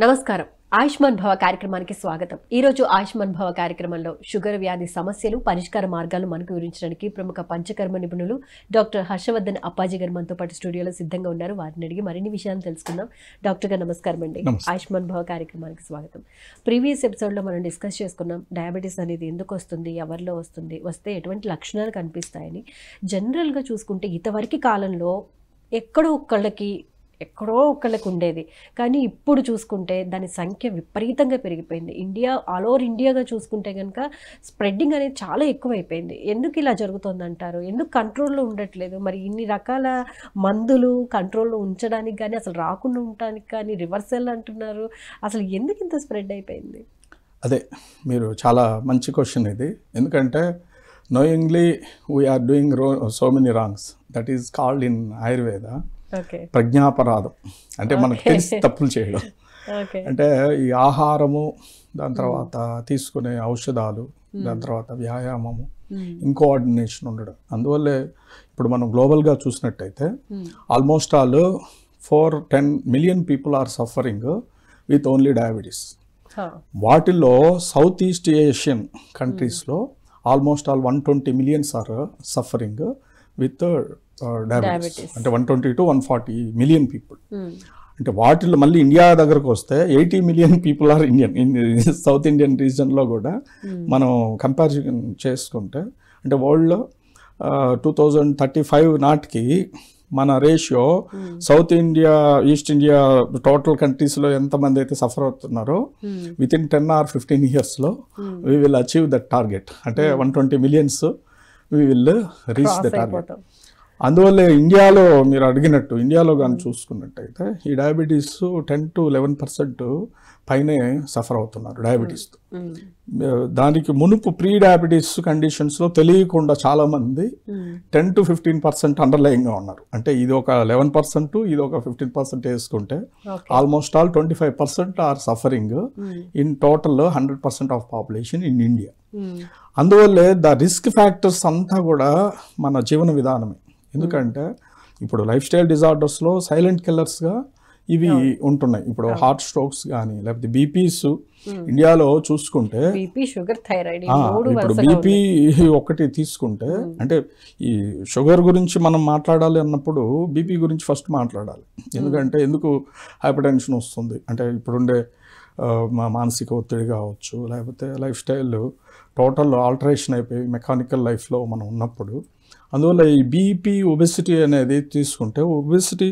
నమస్కారం. ఆయుష్మాన్ భవ కార్యక్రమానికి స్వాగతం. ఈరోజు ఆయుష్మాన్ భవ కార్యక్రమంలో షుగర్ వ్యాధి సమస్యలు, పరిష్కార మార్గాలు మనకు వివరించడానికి ప్రముఖ పంచకర్మ నిపుణులు డాక్టర్ హర్షవర్ధన్ అప్పాజీ గారు మనతో పాటు స్టూడియోలో సిద్ధంగా ఉన్నారు. వారిని అడిగి మరిన్ని విషయాలు తెలుసుకుందాం. డాక్టర్ గారు నమస్కారం అండి. ఆయుష్మాన్ భవ కార్యక్రమానికి స్వాగతం. ప్రీవియస్ ఎపిసోడ్లో మనం డిస్కస్ చేసుకున్నాం డయాబెటీస్ అనేది ఎందుకు వస్తుంది, ఎవరిలో వస్తుంది, వస్తే ఎటువంటి లక్షణాలు కనిపిస్తాయని. జనరల్గా చూసుకుంటే ఇంతవరకు కాలంలో ఎక్కడో ఒక్కళ్ళకి ఉండేది, కానీ ఇప్పుడు చూసుకుంటే దాని సంఖ్య విపరీతంగా పెరిగిపోయింది. ఆల్ ఓవర్ ఇండియాగా చూసుకుంటే కనుక స్ప్రెడ్డింగ్ అనేది చాలా ఎక్కువైపోయింది. ఎందుకు ఇలా జరుగుతుంది అంటారు? ఎందుకు కంట్రోల్లో ఉండట్లేదు? మరి ఇన్ని రకాల మందులు కంట్రోల్లో ఉంచడానికి కానీ, అసలు రాకుండా ఉండటానికి కానీ రివర్సల్ అంటున్నారు. అసలు ఎందుకు ఇంత స్ప్రెడ్ అయిపోయింది? అదే, మీరు చాలా మంచి క్వశ్చన్ ఇది. ఎందుకంటే knowingly we are doing so many wrongs. That is called in Ayurveda ప్రజ్ఞాపరాధం. అంటే మనకు తెలిసి తప్పులు చేయడం. అంటే ఈ ఆహారము, దాని తర్వాత తీసుకునే ఔషధాలు, దాని తర్వాత వ్యాయామము, ఇంకోఆర్డినేషన్ ఉండడం. అందువల్లే ఇప్పుడు మనం గ్లోబల్గా చూసినట్టయితే almost all 4-10 million people are suffering with only diabetes. వాటిల్లో సౌత్ ఈస్ట్ ఏషియన్ కంట్రీస్లో almost all 120 millions are suffering with diabetes. అంటే 120 to 140 మిలియన్ పీపుల్. అంటే వాటిల్లో మళ్ళీ ఇండియా దగ్గరకు వస్తే 80 million people are Indian. South Indian రీజన్లో కూడా మనం కంపారిజన్ చేసుకుంటే, అంటే వరల్డ్లో 2035 నాటికి మన ratio south India, east India total కంట్రీస్లో ఎంతమంది అయితే సఫర్ అవుతున్నారో విత్ ఇన్ 10 or 15 yearsలో we will achieve that target. అంటే 120 millions we will reach the target. అందువల్ల ఇండియాలో మీరు అడిగినట్టు ఇండియాలో కానీ చూసుకున్నట్టయితే ఈ డయాబెటీస్ 10 to 11% పైనే సఫర్ అవుతున్నారు డయాబెటీస్తో. దానికి మునుపు ప్రీ డయాబెటీస్ కండిషన్స్లో తెలియకుండా చాలామంది 10 to 15% అండర్లయింగ్గా ఉన్నారు. అంటే ఇది ఒక 11%, ఇది ఒక 15% వేసుకుంటే almost all 25% are suffering in total 100% of population in India. అందువల్లే ద రిస్క్ ఫ్యాక్టర్స్ అంతా కూడా మన జీవన విధానమే. ఎందుకంటే ఇప్పుడు లైఫ్ స్టైల్ డిజార్డర్స్లో సైలెంట్ కిల్లర్స్గా ఇవి ఉంటున్నాయి. ఇప్పుడు హార్ట్ స్ట్రోక్స్ కానీ, లేకపోతే బీపీస్ ఇండియాలో చూసుకుంటే, ఇప్పుడు బీపీ ఒకటి తీసుకుంటే, అంటే ఈ షుగర్ గురించి మనం మాట్లాడాలి అన్నప్పుడు బీపీ గురించి ఫస్ట్ మాట్లాడాలి. ఎందుకు హైపర్ టెన్షన్ వస్తుంది అంటే ఇప్పుడుండే మానసిక ఒత్తిడి కావచ్చు, లేకపోతే లైఫ్ స్టైల్ టోటల్ ఆల్టరేషన్ అయిపోయి మెకానికల్ లైఫ్లో మనం ఉన్నప్పుడు. అందువల్ల ఈ బీపీ, ఒబెసిటీ అనేది తీసుకుంటే, ఒబెసిటీ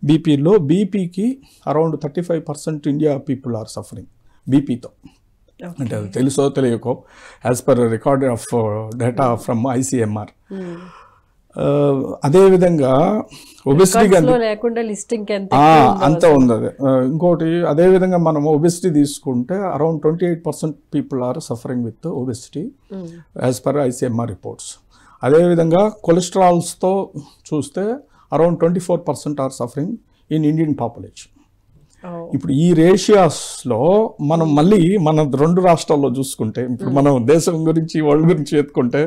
బీపీలో బీపీకి around 35% India people are suffering బీపీతో. అంటే అది తెలుసో తెలియకో as per record of data from ICMR. అదేవిధంగా ఒబెసిటీ అంత ఉంది. అదే ఇంకోటి, అదేవిధంగా మనం ఒబెసిటీ తీసుకుంటే around 28% people are suffering with obesity as per ICMR reports. అదేవిధంగా కొలెస్ట్రాల్స్తో చూస్తే around 24% are suffering in Indian population. ఇప్పుడు ఈ రేషియాస్లో మనం మళ్ళీ మన 2 రాష్ట్రాల్లో చూసుకుంటే, ఇప్పుడు మనం దేశం గురించి వరల్డ్ గురించి ఎత్తుకుంటే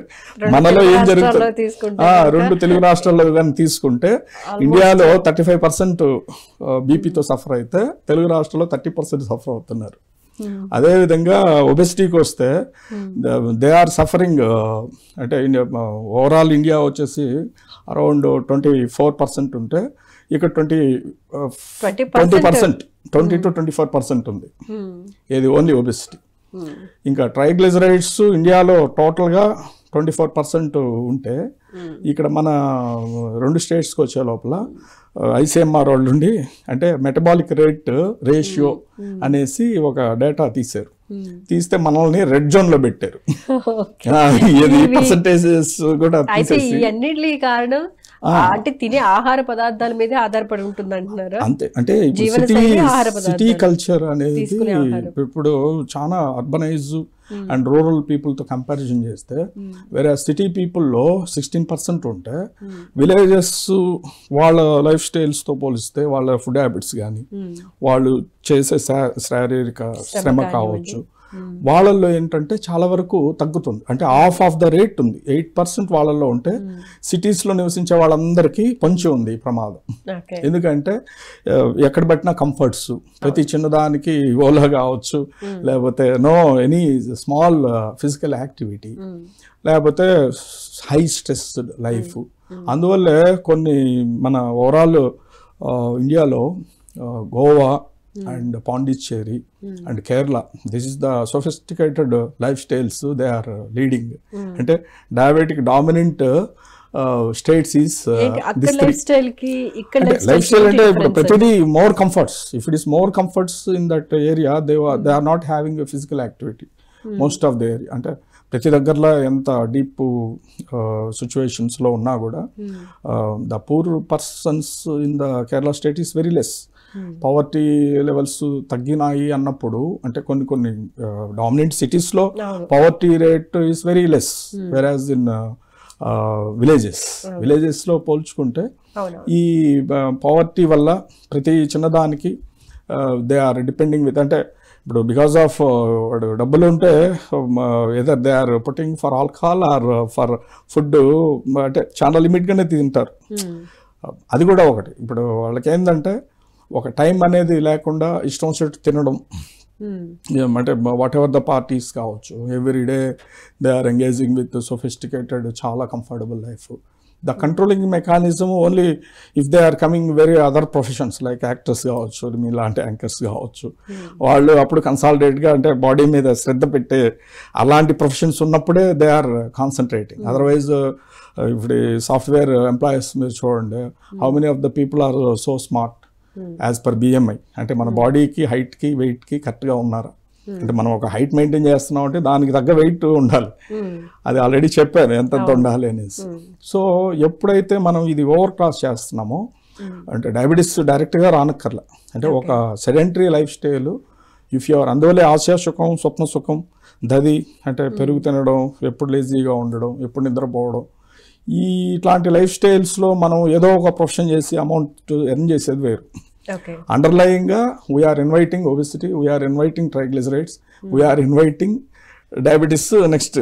మనలో ఏం జరుగుతుంది, 2 తెలుగు రాష్ట్రాల్లో కానీ తీసుకుంటే ఇండియాలో 35% బీపీతో సఫర్ అయితే తెలుగు రాష్ట్రాల్లో 30% సఫర్ అవుతున్నారు. అదేవిధంగా ఒబెసిటీకి వస్తే దే ఆర్ సఫరింగ్, అంటే ఓవరాల్ ఇండియా వచ్చేసి అరౌండ్ 24% ఉంటే ఇక్కడ 20% 20 to 24% ఉంది. ఇది ఓన్లీ ఒబెసిటీ. ఇంకా ట్రైగ్లిజరైడ్స్ ఇండియాలో టోటల్గా 24% ఉంటే ఇక్కడ మన 2 స్టేట్స్కి వచ్చే లోపల ICMR వాళ్ళు ఉండి, అంటే మెటబాలిక్ రేషియో అనేసి ఒక డేటా తీస్తే మనల్ని రెడ్ జోన్లో పెట్టారు. పర్సంటేజెస్ కూడా కారణం అంటే తినే ఆహార పదార్థాల మీద ఆధారపడి ఉంటుంది అంటున్నారు. అంతే. అంటే సిటీ కల్చర్ అనేది ఇప్పుడు చాలా అర్బనైజ్ అండ్ రూరల్ పీపుల్తో కంపారిజన్ చేస్తే, వేరే సిటీ పీపుల్లో 16% ఉంటే విలేజెస్ వాళ్ళ లైఫ్ స్టైల్స్తో పోలిస్తే వాళ్ళ ఫుడ్ హ్యాబిట్స్ కానీ, వాళ్ళు చేసే శారీరక శ్రమ కావచ్చు, వాళ్ళల్లో ఏంటంటే చాలా వరకు తగ్గుతుంది, అంటే ఆఫ్ ద రేట్ ఉంది. 8% వాళ్ళల్లో ఉంటే సిటీస్లో నివసించే వాళ్ళందరికీ పొంచి ఉంది ఈ ప్రమాదం. ఎందుకంటే ఎక్కడ పెట్టినా కంఫర్ట్స్, ప్రతి చిన్నదానికి ఓలా కావచ్చు, లేకపోతే ఎనీ స్మాల్ ఫిజికల్ యాక్టివిటీ, లేకపోతే హై స్ట్రెస్ లైఫ్. అందువల్లే కొన్ని మన ఓవరాల్ ఇండియాలో Goa and Pondicherry and Kerala, this is the sophisticated life styles they are leading. అంటే diabetic dominant states is life style అంటే ఇప్పుడు ప్రతిదీ more comforts. If it is more comforts in that area, they are not having a physical activity most of the area. అంటే ప్రతి దగ్గరలో ఎంత deep సిచ్యువేషన్స్లో ఉన్నా కూడా the poor persons in the Kerala state is very less. Poverty levels తగ్గినాయి అన్నప్పుడు, అంటే కొన్ని డామినెంట్ సిటీస్లో poverty rate is very less, whereas in విలేజెస్లో పోల్చుకుంటే ఈ పవర్టీ వల్ల ప్రతి చిన్నదానికి దే ఆర్ డిపెండింగ్ విత్, అంటే ఇప్పుడు బికాస్ ఆఫ్ డబ్బులు ఉంటే either they are putting for alcohol or for food, అంటే చాలా లిమిట్గానే తింటారు. అది కూడా ఒకటి. ఇప్పుడు వాళ్ళకి ఏంటంటే ఒక టైం అనేది లేకుండా ఇష్టం వచ్చినట్టు తినడం, అంటే వాట్ ఎవర్ ద పార్టీస్ కావచ్చు, every day they are engaging with sophisticated చాలా comfortable life. The controlling mechanism only if they are coming very other professions like actors కావచ్చు, మీలాంటి యాంకర్స్ కావచ్చు, వాళ్ళు అప్పుడు కన్సాలిడేట్గా అంటే బాడీ మీద శ్రద్ధ పెట్టే అలాంటి ప్రొఫెషన్స్ ఉన్నప్పుడే దే ఆర్ కాన్సన్ట్రేటింగ్. అదర్వైజ్ ఇప్పుడు సాఫ్ట్వేర్ ఎంప్లాయీస్ మీరు చూడండి, how many of the people are so smart as per BMI, అంటే మన బాడీకి హైట్కి వెయిట్కి కరెక్ట్గా ఉన్నారా? అంటే మనం ఒక హైట్ మెయింటైన్ చేస్తున్నాం అంటే దానికి తగ్గ వెయిట్ ఉండాలి. అది ఆల్రెడీ చెప్పాను ఎంతెంత ఉండాలి అనేసి. సో ఎప్పుడైతే మనం ఇది ఓవర్ క్రాస్ చేస్తున్నామో, అంటే డయాబెటీస్ డైరెక్ట్గా రానక్కర్లా, అంటే ఒక sedentary life style if your, అందువల్లే ఆశయ సుఖం స్వప్న సుఖం దది, అంటే పెరుగు తినడం, ఎప్పుడు లేజీగా ఉండడం, ఎప్పుడు నిద్రపోవడం, ఇట్లాంటి లైఫ్ స్టైల్స్లో మనం ఏదో ఒక ప్రొఫెషన్ చేసి అమౌంట్ ఎర్న్ చేసేది వేరు. అండర్లయింగ్గా we are inviting obesity, we are inviting triglycerides, we are inviting diabetes next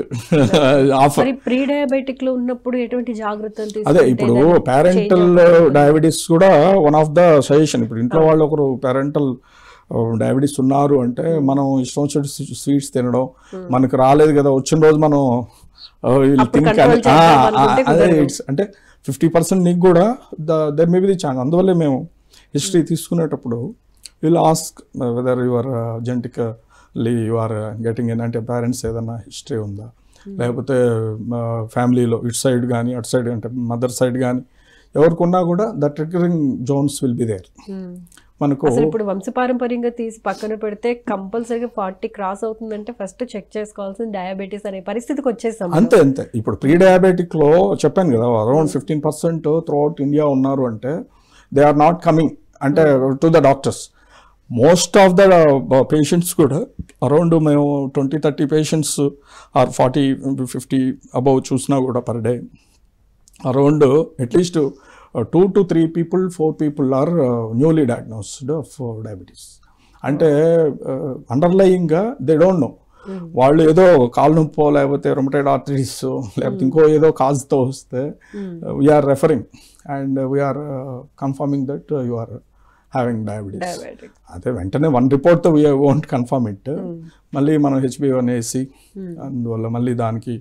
offer. Pre diabetic లో ఉన్నప్పుడు ఎటువంటి జాగ్రత్తలు? అదే ఇప్పుడు పేరెంటల్ డయాబెటీస్ కూడా వన్ ఆఫ్ ద సజెషన్. ఇప్పుడు ఇంట్లో వాళ్ళు ఒకరు పేరెంటల్ డయాబెటీస్ ఉన్నారు అంటే మనం ఇష్టం వచ్చిన స్వీట్స్ తినడం, మనకు రాలేదు కదా వచ్చిన రోజు మనం అంటే 50% నీకు కూడా there may be the chance. అందువల్లే మేము హిస్టరీ తీసుకునేటప్పుడు will ask whether your genetically you are getting in, అంటే పేరెంట్స్ ఏదైనా హిస్టరీ ఉందా, లేకపోతే ఫ్యామిలీలో ఇటు సైడ్ కానీ అటు సైడ్ అంటే మదర్ సైడ్ కానీ ఎవరికున్నా కూడా the triggering zones will be there. మనకు ఇప్పుడు వంశపారంపర్యంగా తీసి పక్కన పెడితే కంపల్సరీగా 40 క్రాస్ అవుతుందంటే ఫస్ట్ చెక్ చేసుకోవాల్సిన డయాబెటీస్ అనే పరిస్థితికి వచ్చేసాం. అంతే. ఇప్పుడు ప్రీ డయాబెటిక్ లో చెప్పాను కదా అరౌండ్ 15% త్రూఅవుట్ ఇండియా ఉన్నారు అంటే దే ఆర్ నాట్ కమింగ్ అంటే to the doctors. Most of the patients కూడా అరౌండ్ మేము 20-30 పేషెంట్స్ ఆర్ 40-50 అబౌవ్ చూసినా కూడా per day around at least 2 to 3 people, 4 people are newly diagnosed of diabetes. అంటే అండర్లయింగ్గా దే డోంట్ నో, వాళ్ళు ఏదో కాలు నొప్పో లేకపోతే రొమటైడ్ ఆర్థరైటిస్ లేకపోతే ఇంకో ఏదో కాజ్తో వస్తే we are referring and we are confirming that you are having diabetes. అదే వెంటనే 1 రిపోర్ట్తో వీ వోంట్ కన్ఫర్మ్ ఇట్. మళ్ళీ మనం HbA1c అందువల్ల మళ్ళీ దానికి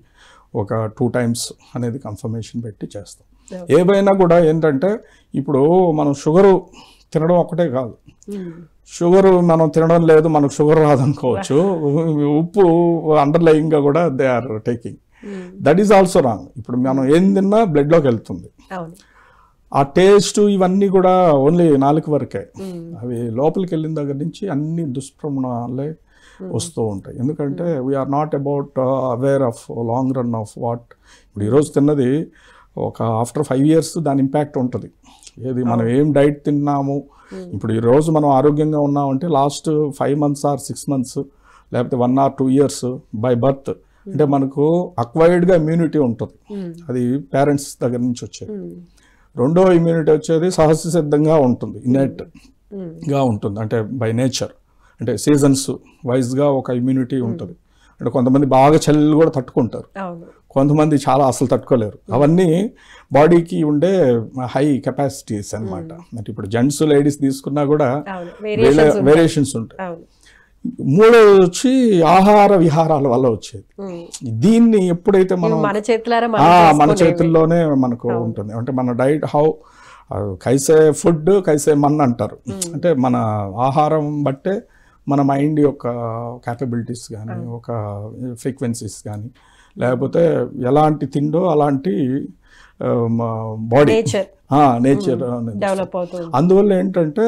ఒక 2 times అనేది కన్ఫర్మేషన్ పెట్టి చేస్తాం. ఏవైనా కూడా ఏంటంటే ఇప్పుడు మనం షుగరు తినడం ఒకటే కాదు, షుగర్ మనం తినడం లేదు మనకు షుగర్ రాదనుకోవచ్చు, ఉప్పు అండర్లయింగ్గా కూడా they are taking, that is also wrong. ఇప్పుడు మనం ఏం తిన్నా బ్లడ్లోకి వెళ్తుంది, ఆ టేస్ట్ ఇవన్నీ కూడా ఓన్లీ నాలుగు వరకే, అవి లోపలికి వెళ్ళిన దగ్గర నుంచి అన్ని దుష్ప్రమాణాలే వస్తూ ఉంటాయి. ఎందుకంటే we are not about aware of long run of what. ఇప్పుడు ఈరోజు తిన్నది ఒక ఆఫ్టర్ 5 years దాని ఇంపాక్ట్ ఉంటుంది. ఏది మనం ఏం డైట్ తిన్నాము, ఇప్పుడు ఈరోజు మనం ఆరోగ్యంగా ఉన్నామంటే లాస్ట్ 5 months ఆర్ 6 months లేకపోతే 1 or 2 years బై బర్త్, అంటే మనకు అక్వైర్డ్గా ఇమ్యూనిటీ ఉంటుంది, అది పేరెంట్స్ దగ్గర నుంచి వచ్చేది. రెండో ఇమ్యూనిటీ వచ్చేది సహజ సిద్ధంగా ఉంటుంది, ఇన్నెట్గా ఉంటుంది, అంటే బై నేచర్. అంటే సీజన్స్ వైజ్గా ఒక ఇమ్యూనిటీ ఉంటుంది. అంటే కొంతమంది బాగా చలి కూడా తట్టుకుంటారు, కొంతమంది చాలా అసలు తట్టుకోలేరు. అవన్నీ బాడీకి ఉండే హై కెపాసిటీస్ అనమాట. అంటే ఇప్పుడు జెంట్స్ లేడీస్ తీసుకున్నా కూడా వేరియేషన్స్ ఉంటాయి. మూడోది వచ్చి ఆహార విహారాల వల్ల వచ్చేది. దీన్ని ఎప్పుడైతే మనం మన చేతుల్లోనే మనకు ఉంటుంది. అంటే మన డైట్ కైసే ఫుడ్ కైసే మన్ అంటారు. అంటే మన ఆహారం బట్టే మన మైండ్ యొక్క క్యాపబిలిటీస్ కానీ ఒక ఫ్రీక్వెన్సీస్ కానీ లేకపోతే ఎలాంటి తిండో అలాంటి బాడీ నేచర్ డెవలప్ అవుతుంది. అందువల్ల ఏంటంటే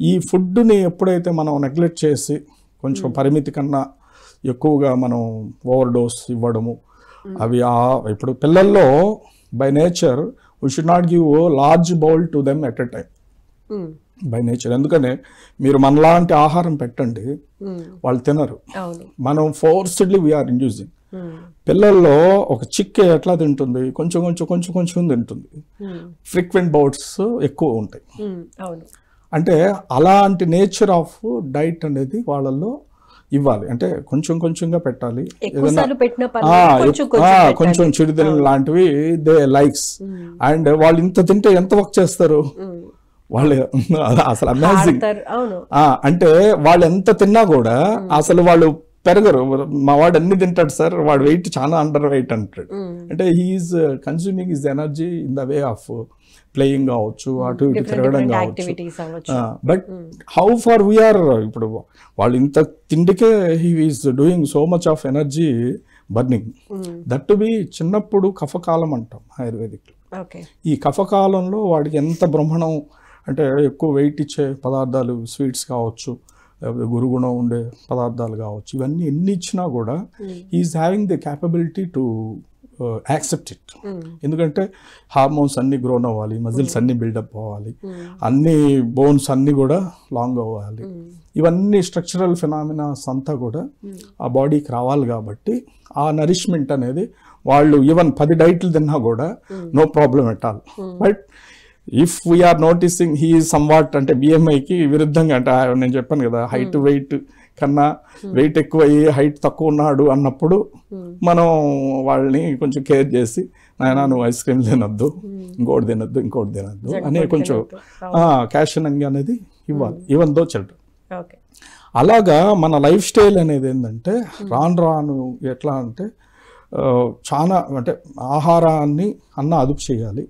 ఈ ఫుడ్ని ఎప్పుడైతే మనం నెగ్లెక్ట్ చేసి కొంచెం పరిమితి కన్నా ఎక్కువగా మనం ఓవర్ డోస్ ఇవ్వడము, అవి ఇప్పుడు పిల్లల్లో by nature we should not give large bowl to them at a time by nature. ఎందుకనే మీరు మనలాంటి ఆహారం పెట్టండి, వాళ్ళు తినరు. మనం ఫోర్స్డ్లీ వీఆర్ ఇండ్యూసింగ్. పిల్లల్లో ఒక చిక్కే ఎట్లా తింటుంది, కొంచెం కొంచెం కొంచెం కొంచెం తింటుంది, ఫ్రీక్వెంట్ బౌట్స్ ఎక్కువ ఉంటాయి. అంటే అలాంటి నేచర్ ఆఫ్ డైట్ అనేది వాళ్ళల్లో ఇవ్వాలి. అంటే కొంచెం కొంచెంగా పెట్టాలి. కొంచెం చిరుతిళ్ళు లాంటివి దే లైక్స్. అండ్ వాళ్ళు ఇంత తింటే ఎంత వర్క్ చేస్తారు వాళ్ళు, అసలు అమేజింగ్. అంటే వాళ్ళు ఎంత తిన్నా కూడా అసలు వాళ్ళు పెరగరు. మా వాడు అన్ని తింటాడు సార్, వాడు వెయిట్ చాలా అండర్ వెయిట్ అంటాడు. అంటే he is consuming his energy in the way of playing కావచ్చు, అటు ఇటు తిరగడం కావచ్చు. బట్ హౌ ఫార్ వీఆర్, ఇప్పుడు వాళ్ళు ఇంత తిండికే he is doing so much of energy burning. That to be చిన్నప్పుడు కఫకాలం అంటాం ఆయుర్వేదిక్. ఈ కఫకాలంలో వాడికి ఎంత బ్రహ్మణం అంటే ఎక్కువ వెయిట్ ఇచ్చే పదార్థాలు, స్వీట్స్ కావచ్చు, లేకపోతే గురుగుణం ఉండే పదార్థాలు కావచ్చు, ఇవన్నీ ఎన్ని ఇచ్చినా కూడా he is having the capability to accept it. ఎందుకంటే హార్మోన్స్ అన్ని గ్రోన్ అవ్వాలి, మజిల్స్ అన్ని బిల్డప్ అవ్వాలి, అన్ని బోన్స్ అన్ని కూడా లాంగ్ అవ్వాలి. ఇవన్నీ స్ట్రక్చరల్ ఫినామినాస్ అంతా కూడా ఆ బాడీకి రావాలి. కాబట్టి ఆ నరిష్మెంట్ అనేది వాళ్ళు ఈవెన్ 10 డైట్లు తిన్నా కూడా no problem at all. But if we are noticing he is somewhat అంటే బిఎంఐకి విరుద్ధంగా, అంటే నేను చెప్పాను కదా హైట్ వెయిట్ కన్నా వెయిట్ ఎక్కువ అయ్యి హైట్ తక్కువ ఉన్నాడు అన్నప్పుడు మనం వాళ్ళని కొంచెం కేర్ చేసి, నాయనా నువ్వు ఐస్ క్రీమ్ తినొద్దు, ఇంకోటి తినొద్దు, ఇంకోటి తినొద్దు అనే కొంచెం క్యాషనింగ్ అనేది ఇవ్వాలి, ఈవెన్ దో చిల్డ్రన్. అలాగా మన లైఫ్ స్టైల్ అనేది ఏంటంటే రాను ఎట్లా అంటే చాలా అంటే ఆహారాన్ని అదుపు చేయాలి.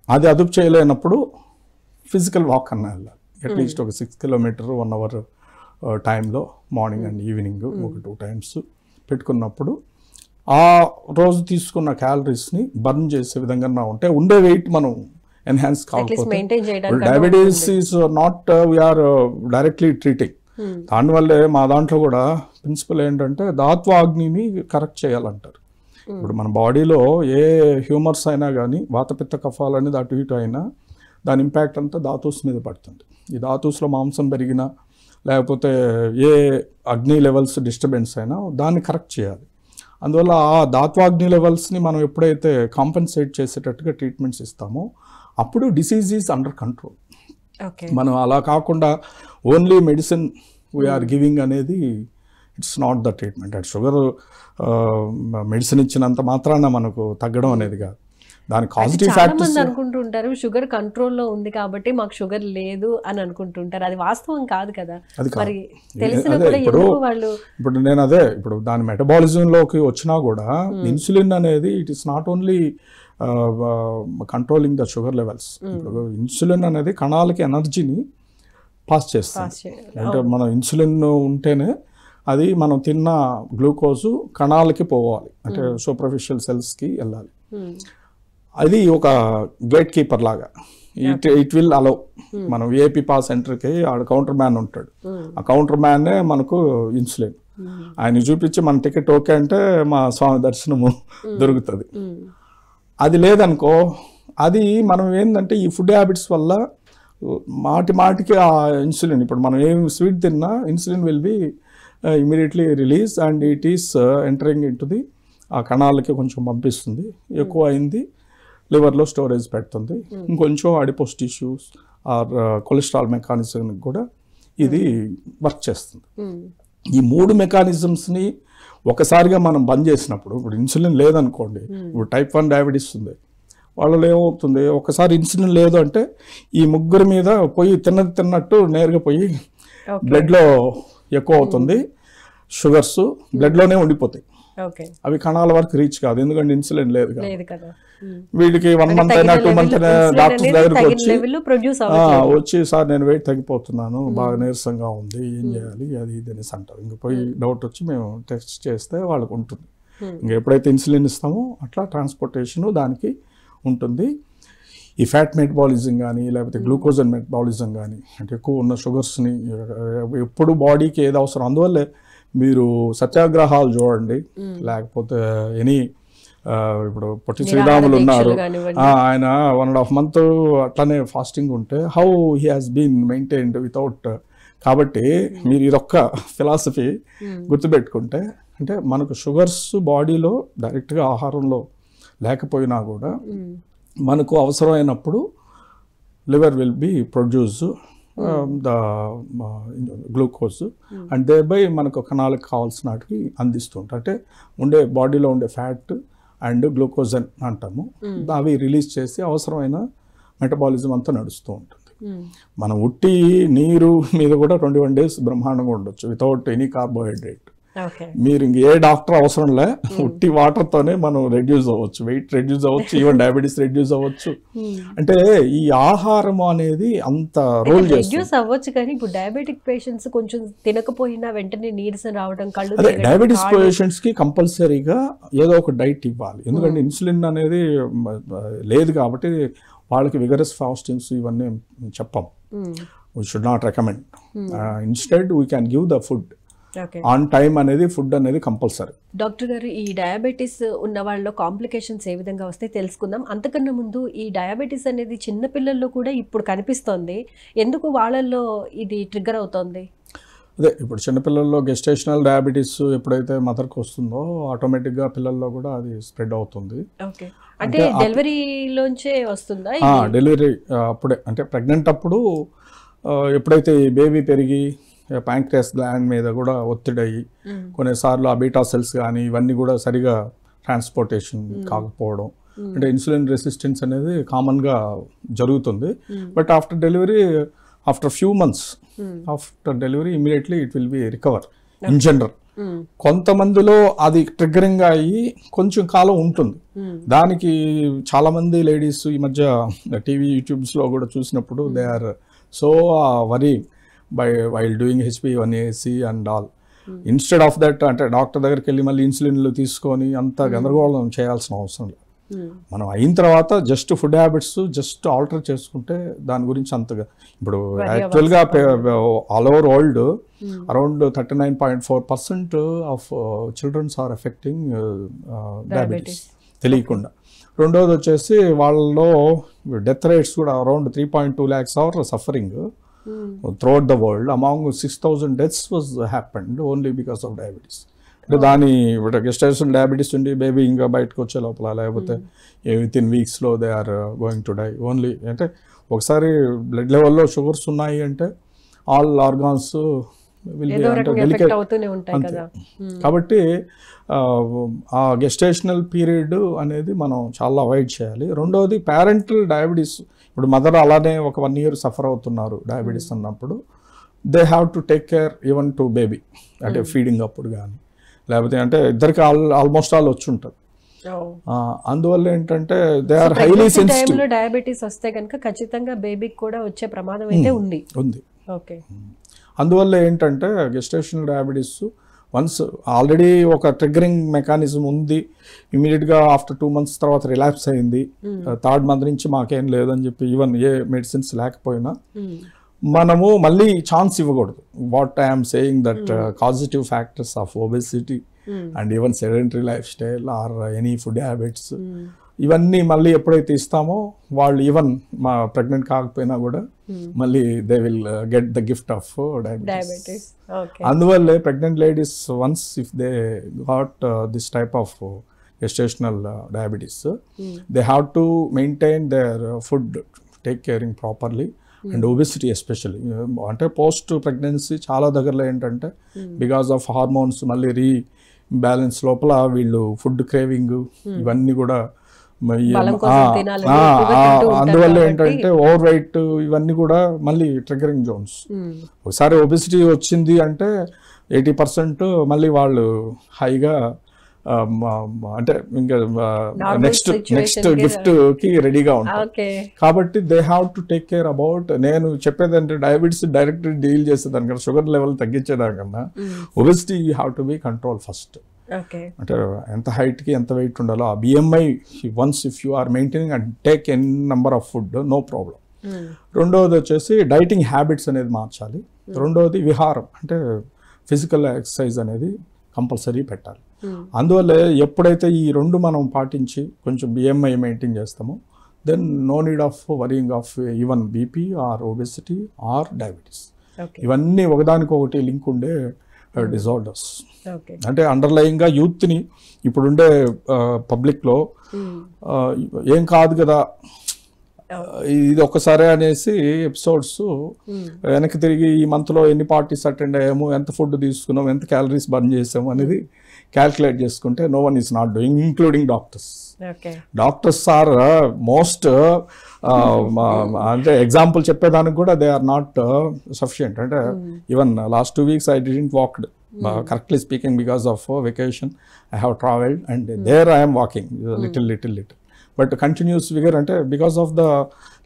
అది అదుపు చేయలేనప్పుడు ఫిజికల్ వాక్ అన్నా వెళ్ళాలి. అట్లీస్ట్ ఒక 6 కిలోమీటర్ 1 అవర్ టైంలో మార్నింగ్ అండ్ ఈవినింగ్ ఒక 2 టైమ్స్ పెట్టుకున్నప్పుడు ఆ రోజు తీసుకున్న క్యాలరీస్ని బర్న్ చేసే విధంగా ఉంటే ఉండే వెయిట్ మనం ఎన్హాన్స్ కాకపోతే, diabetes is not we are directly treating. దానివల్లే మా దాంట్లో కూడా ప్రిన్సిపల్ ఏంటంటే దాత్వాగ్నిని కరెక్ట్ చేయాలంటారు. ఇప్పుడు మన బాడీలో ఏ హ్యూమర్స్ అయినా కానీ వాతపిత్త కఫాలు అనేది అటు ఇటు అయినా దాని ఇంపాక్ట్ అంతా ధాతూస్ మీద పడుతుంది. ఈ ధాతూస్లో మాంసం పెరిగినా లేకపోతే ఏ అగ్ని లెవెల్స్ డిస్టర్బెన్స్ అయినా దాన్ని కరెక్ట్ చేయాలి. అందువల్ల ఆ ధాత్వాగ్ని లెవెల్స్ని మనం ఎప్పుడైతే కాంపెన్సేట్ చేసేటట్టుగా ట్రీట్మెంట్స్ ఇస్తామో అప్పుడు డిసీజ్ ఈజ్ అండర్ కంట్రోల్. మనం అలా కాకుండా ఓన్లీ మెడిసిన్ వీఆర్ గివింగ్ అనేది it's not the treatment. And sugar medicine ఇచ్చినంత మాత్రాన మనకు తగ్గడం అనేది కాదు. దాని పాజిటివ్ ఫ్యాక్టర్స్ అనుకుంటుంటారు షుగర్ కంట్రోల్లో ఉంది కాబట్టి మాకు షుగర్ లేదు అని అనుకుంటుంటారు. అది వాస్తవం కాదు కదా. మరి తెలిసినా కూడా ఎందుకు వాళ్ళు ఇప్పుడు నేను అదే ఇప్పుడు దాని మెటబాలిజంలోకి వచ్చినా కూడా ఇన్సులిన్ అనేది it is not only controlling the sugar levels. ఇప్పుడు ఇన్సులిన్ అనేది కణాలకి ఎనర్జీని పాస్ చేస్తుంది. అంటే మనం ఇన్సులిన్ ఉంటేనే అది మనం తిన్న గ్లూకోజు కణాలకి పోవాలి, అంటే సూపర్ఫిషియల్ సెల్స్కి వెళ్ళాలి. అది ఒక గేట్ కీపర్ లాగా ఇట్ విల్ అలౌ. మనం విఐపి పాస్ సెంటర్కి ఆడ కౌంటర్ మ్యాన్ ఉంటాడు, ఆ కౌంటర్ మ్యాన్నే మనకు ఇన్సులిన్ ఆయన చూపించి మన టికెట్ ఓకే అంటే మా స్వామి దర్శనము దొరుకుతుంది. అది లేదనుకో, అది మనం ఏంటంటే ఈ ఫుడ్ హ్యాబిట్స్ వల్ల మాటికి ఆ ఇన్సులిన్, ఇప్పుడు మనం ఏం స్వీట్ తిన్నా insulin will be immediately release and it is entering in to the ఆ కణాలకి కొంచెం పంపిస్తుంది. ఎక్కువ అయింది లివర్లో స్టోరేజ్ పెడుతుంది. ఇంకొంచెం అడిపోస్ టిష్యూస్ ఆర్ కొలెస్ట్రాల్ మెకానిజంకి కూడా ఇది వర్క్ చేస్తుంది. ఈ 3 మెకానిజమ్స్ని ఒకసారిగా మనం బంద్ చేసినప్పుడు, ఇప్పుడు ఇన్సులిన్ లేదనుకోండి, ఇప్పుడు టైప్ 1 డయాబెటీస్ ఉంది, వాళ్ళలో ఏమవుతుంది, ఒకసారి ఇన్సులిన్ లేదు అంటే ఈ ముగ్గురు మీద పోయి తిన్నట్టు నేరుగా పోయి బ్లడ్లో ఎక్కువ అవుతుంది, షుగర్స్ బ్లడ్లోనే ఉండిపోతాయి, అవి కణాల వరకు రీచ్ కాదు, ఎందుకంటే ఇన్సులిన్ లేదు కదా. వీడికి 1 మంత్ అయినా 2 మంత్ అయినా డాక్టర్ దగ్గరికి వచ్చి సార్ నేను వెయిట్ తగ్గిపోతున్నాను, బాగా నీరసంగా ఉంది, ఏం చేయాలి అది ఇది అనేసి అంటారు. ఇంక పోయి డౌట్ వచ్చి మేము టెస్ట్ చేస్తే వాళ్ళకు ఉంటుంది. ఇంకా ఎప్పుడైతే ఇన్సులిన్ ఇస్తామో అట్లా ట్రాన్స్పోర్టేషన్ దానికి ఉంటుంది. ఈ ఫ్యాట్ మెటబాలిజం కానీ లేకపోతే గ్లూకోజన్ మెటబాలిజం కానీ, అంటే ఎక్కువ ఉన్న షుగర్స్ని ఎప్పుడు బాడీకి ఏది అవసరం, అందువల్లే మీరు సత్యాగ్రహాలు చూడండి, లేకపోతే ఎనీ ఇప్పుడు పొట్టి శ్రీరాములు ఉన్నారు, ఆయన 1.5 month అట్లానే ఫాస్టింగ్ ఉంటే how he has been maintained without. కాబట్టి మీరు ఇదొక్క ఫిలాసఫీ గుర్తుపెట్టుకుంటే, అంటే మనకు షుగర్స్ బాడీలో డైరెక్ట్గా ఆహారంలో లేకపోయినా కూడా మనకు అవసరమైనప్పుడు liver will be produce the glucose and thereby మనకు కణాలకు కావాల్సిన వాటికి అందిస్తుంటారు. అంటే ఉండే బాడీలో ఉండే ఫ్యాట్ అండ్ గ్లూకోజన్ అంటాము, అవి రిలీజ్ చేసి అవసరమైన మెటబాలిజం అంతా నడుస్తూ ఉంటుంది. మనం ఉట్టి నీరు మీద కూడా 21 days బ్రహ్మాండంగా ఉండొచ్చు వితౌట్ ఎనీ కార్బోహైడ్రేట్. మీరు ఇంక ఏ డాక్టర్ అవసరం లే, ఉట్టి వాటర్తోనే మనం రెడ్యూస్ అవ్వచ్చు, వెయిట్ రెడ్యూస్ అవ్వచ్చు, ఈవెన్ డయాబెటీస్ రెడ్యూస్ అవ్వచ్చు. అంటే ఈ ఆహారం అనేది అంత రోల్ రెడ్యూస్ అవ్వచ్చు. కానీ ఇప్పుడు డయాబెటిక్ పేషెంట్స్ కొంచెం తినకపోయినా వెంటనే నీరసం రావడం, కళ్ళు అదే డయాబెటీస్ పేషెంట్స్ కి కంపల్సరీగా ఏదో ఒక డైట్ ఇవ్వాలి, ఎందుకంటే ఇన్సులిన్ అనేది లేదు కాబట్టి వాళ్ళకి విగరస్ ఫాస్టింగ్స్ ఇవన్నీ చెప్పం. We should not recommend. Instead we can give the food on time అనేది, ఫుడ్ అనేది కంపల్సరీ. డాక్టర్ గారు, ఈ డయాబెటీస్ ఉన్న వాళ్ళలో కాంప్లికేషన్స్ ఏ విధంగా వస్తాయి తెలుసుకుందాం. అంతకన్నా ముందు ఈ డయాబెటీస్ అనేది చిన్నపిల్లల్లో కూడా ఇప్పుడు కనిపిస్తోంది, ఎందుకు వాళ్ళల్లో ఇది ట్రిగ్గర్ అవుతోంది? అదే ఇప్పుడు చిన్నపిల్లల్లో గెస్టేషనల్ డయాబెటీస్ ఎప్పుడైతే మదర్కి వస్తుందో ఆటోమేటిక్గా పిల్లల్లో కూడా అది స్ప్రెడ్ అవుతుంది. ఓకే, అంటే డెలివరీలోంచే వస్తుందా? డెలివరీ అప్పుడే, అంటే ప్రెగ్నెంట్ అప్పుడు ఎప్పుడైతే బేబీ పెరిగి ప్యాంక్రియాస్ గ్లాండ్ మీద కూడా ఒత్తిడి అయ్యి కొన్నిసార్లు ఆ బీటా సెల్స్ కానీ ఇవన్నీ కూడా సరిగా ట్రాన్స్పోర్టేషన్ కాకపోవడం, అంటే ఇన్సులిన్ రెసిస్టెన్స్ అనేది కామన్గా జరుగుతుంది. But after delivery, after few months after delivery immediately it will B recover in general. కొంతమందిలో అది ట్రిగ్గరింగ్ అయ్యి కొంచెం కాలం ఉంటుంది. దానికి చాలామంది లేడీస్ ఈ మధ్య టీవీ యూట్యూబ్స్లో కూడా చూసినప్పుడు they are so worry while doing HbA1c and all. Instead of that, అంటే డాక్టర్ దగ్గరికి వెళ్ళి మళ్ళీ ఇన్సులిన్లు తీసుకొని అంత గందరగోళం చేయాల్సిన అవసరం లేదు. మనం అయిన తర్వాత just food habits just alter చేసుకుంటే దాని గురించి అంతగా, ఇప్పుడు యాక్చువల్గా all over world around 39.4% of childrens are affecting diabetes తెలియకుండా. రెండోది వచ్చేసి వాళ్ళలో డెత్ రేట్స్ కూడా around 3.2 lakhs are suffering throughout the world. Among 6,000 deaths was happened only because of diabetes. అంటే దాని గెస్టేషనల్ డయాబెటీస్ ఉండి బేబీ ఇంకా బయటకు వచ్చే లోపల, లేకపోతే విత్ ఇన్ వీక్స్లో they are going to die only. అంటే ఒకసారి బ్లడ్ లెవెల్లో షుగర్స్ ఉన్నాయి అంటే all organs will be delicate. కాబట్టి ఆ గెస్టేషనల్ పీరియడ్ అనేది మనం చాలా అవాయిడ్ చేయాలి. రెండవది పేరెంటల్ డయాబెటీస్, ఇప్పుడు మదర్ అలానే ఒక 1 year సఫర్ అవుతున్నారు డయాబెటీస్ అన్నప్పుడు, they have to take care even to baby, అంటే ఫీడింగ్ అప్పుడు కానీ లేకపోతే, అంటే ఇద్దరికి ఆల్మోస్ట్ ఆల్ వచ్చి ఉంటుంది. అందువల్ల ఏంటంటే they are highly sensitive. Diabetes వస్తే కనుక ఖచ్చితంగా బేబీకి కూడా వచ్చే ప్రమాదం అయితే ఉంది. ఓకే, అందువల్ల ఏంటంటే గెస్టేషనల్ డయాబెటీస్ వన్స్ ఆల్రెడీ ఒక ట్రిగ్గరింగ్ మెకానిజం ఉంది, ఇమీడియట్గా ఆఫ్టర్ 2 months తర్వాత రిలాప్స్ అయింది, 3rd month నుంచి మాకేం లేదని చెప్పి ఈవెన్ ఏ మెడిసిన్స్ లేకపోయినా మనము మళ్ళీ ఛాన్స్ ఇవ్వకూడదు. What I'm saying that causative factors of obesity and even sedentary life style or any food habits, ఇవన్నీ మళ్ళీ ఎప్పుడైతే ఇస్తామో వాళ్ళు ఈవెన్ మా ప్రెగ్నెంట్ కాకపోయినా కూడా మళ్ళీ they will get the gift of diabetes. అందువల్లే pregnant ladies once if they got this type of gestational diabetes, they have to maintain their food, take caring properly and obesity especially. అంటే post pregnancy చాలా దగ్గరలో ఏంటంటే because of hormones మళ్ళీ rebalance లోపల వీళ్ళు food craving ఇవన్నీ కూడా అందువల్ల ఏంటంటే ఓవర్ వెయిట్ ఇవన్నీ కూడా మళ్ళీ ట్రిగరింగ్ జోన్స్. ఒకసారి ఒబెసిటీ వచ్చింది అంటే 80% మళ్ళీ వాళ్ళు హైగా అంటే ఇంకా నెక్స్ట్ గిఫ్ట్ కి రెడీగా ఉంటారు. కాబట్టి they have to take care about. నేను చెప్పేది అంటే డయాబెటీస్ డైరెక్ట్ డీల్ చేసేదానికన్నా షుగర్ లెవెల్ తగ్గించేదానికన్నా obesity you have to be control first. అంటే ఎంత హైట్ కి ఎంత వెయిట్ ఉండాలో ఆ BMI once if you are maintaining and take n number of food no problem. రెండవది వచ్చేసి డైటింగ్ హ్యాబిట్స్ అనేది మార్చాలి. రెండవది విహారం అంటే ఫిజికల్ ఎక్సర్సైజ్ అనేది కంపల్సరీ పెట్టాలి. అందువల్ల ఎప్పుడైతే ఈ రెండు మనం పాటించి కొంచెం బిఎంఐ మెయింటైన్ చేస్తామో then no need of worrying of even BP or obesity or diabetes. ఇవన్నీ ఒకదానికొకటి లింక్ ఉండే డిజార్డర్స్. అంటే అండర్లయింగ్గా యూత్ని ఇప్పుడుండే పబ్లిక్లో ఏం కాదు కదా ఇది ఒక్కసారే అనేసి ఎపిసోడ్స్ వెనక్కి తిరిగి ఈ మంత్లో ఎన్ని పార్టీస్ అటెండ్ అయ్యాము, ఎంత ఫుడ్ తీసుకున్నాము, ఎంత క్యాలరీస్ బర్న్ చేసాము అనేది క్యాల్కులేట్ చేసుకుంటే no one is not doing including doctors. Doctors are most అంటే ఎగ్జాంపుల్ చెప్పేదానికి కూడా దే ఆర్ నాట్ సఫిషియంట్. అంటే even last 2 weeks I didn't walked correctly speaking because of vacation. I have traveled and there I am walking little. But continuous vigor ante because of the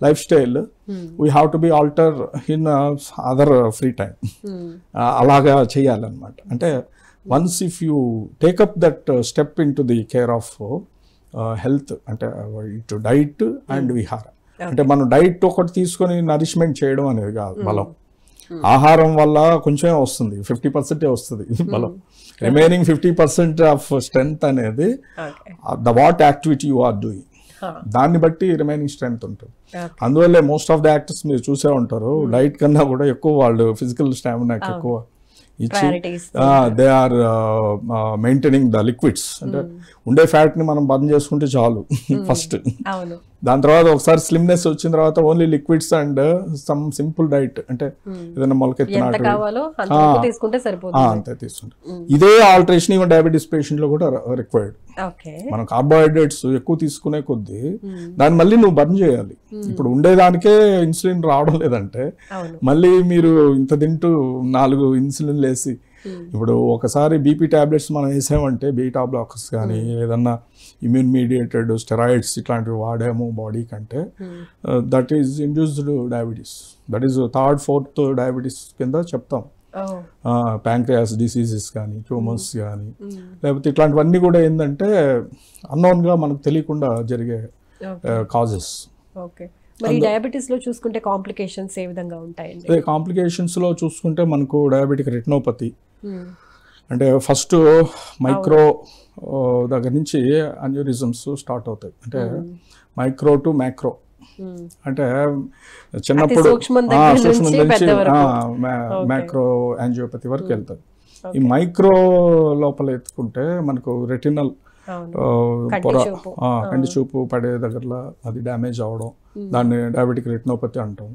lifestyle we have to be alter in other free time. Alaga cheyalannamata. Ante once if you take up that step into the care of health ante to diet and vihara. అంటే మనం diet ఒకటి తీసుకొని nourishment చేయడం అనేది కాదు బలం. ఆహారం వల్ల కొంచెమే వస్తుంది, 50% వస్తుంది బలం. రిమైనింగ్ 50% ఆఫ్ స్ట్రెంగ్త్ అనేది the what activity you are doing దాన్ని బట్టి రిమైనింగ్ స్ట్రెంగ్త్ ఉంటుంది. అందువల్లే మోస్ట్ ఆఫ్ ద యాక్టర్స్ మీరు చూసే ఉంటారు డైట్ కన్నా కూడా ఎక్కువ వాళ్ళు ఫిజికల్ స్టామినాకి ఎక్కువ ఇచ్చి they are maintaining the liquids. అంటే ఉండే ఫ్యాట్ ని మనం బంద్ చేసుకుంటే చాలు ఫస్ట్. దాని తర్వాత ఒకసారి స్లిమ్నెస్ వచ్చిన తర్వాత only liquids and some simple diet అంటే ఏదైనా మొలకెత్తిన అంతే తీసుకుంటాం. ఇదే ఆల్టరేషన్ ఈవెన్ డయాబెటీస్ పేషెంట్ లో కూడా రిక్వైర్డ్. మనం కార్బోహైడ్రేట్స్ ఎక్కువ తీసుకునే కొద్దీ దాన్ని మళ్ళీ నువ్వు బర్న్ చేయాలి. ఇప్పుడు ఉండేదానికే ఇన్సులిన్ రావడం లేదంటే మళ్ళీ మీరు ఇంత తింటూ 4 ఇన్సులిన్ వేసి ఇప్పుడు ఒకసారి బీపీ టాబ్లెట్స్ మనం వేసామంటే బీటా బ్లాకర్స్ కానీ ఏదన్నా ఇమ్యూన్ మీడియేటెడ్ స్టెరాయిడ్స్ ఇట్లాంటివి వాడాము బాడీ కంటే that is induced diabetes. That is 3rd 4th diabetes కింద చెప్తాం. ప్యాంక్రియాస్ డిసీజెస్ కానీ ట్యూమర్స్ కానీ లేకపోతే ఇట్లాంటివన్నీ కూడా ఏంటంటే అన్నోన్గా మనకు తెలియకుండా జరిగే కాజెస్. డయాబెటీస్ లో చూసుకుంటే కాంప్లికేషన్స్ ఏ విధంగా ఉంటాయండి? కాంప్లికేషన్స్ లో చూసుకుంటే మనకు డయాబెటిక్ రెటినోపతి అంటే ఫస్ట్ మైక్రో దగ్గర నుంచి అన్యూరిజమ్స్ స్టార్ట్ అవుతాయి. అంటే మైక్రో టు మ్యాక్రో అంటే చిన్నప్పుడు సూక్ష్మం నుంచి మ్యాక్రో యాంజియోపతి వరకు వెళ్తాయి. ఈ మైక్రో లోపల ఎత్తుకుంటే మనకు రెటినల్ కంటి చూపు పడే దగ్గరలో అది డ్యామేజ్ అవడం దాన్ని డయాబెటిక్ రెటినోపతి అంటాం.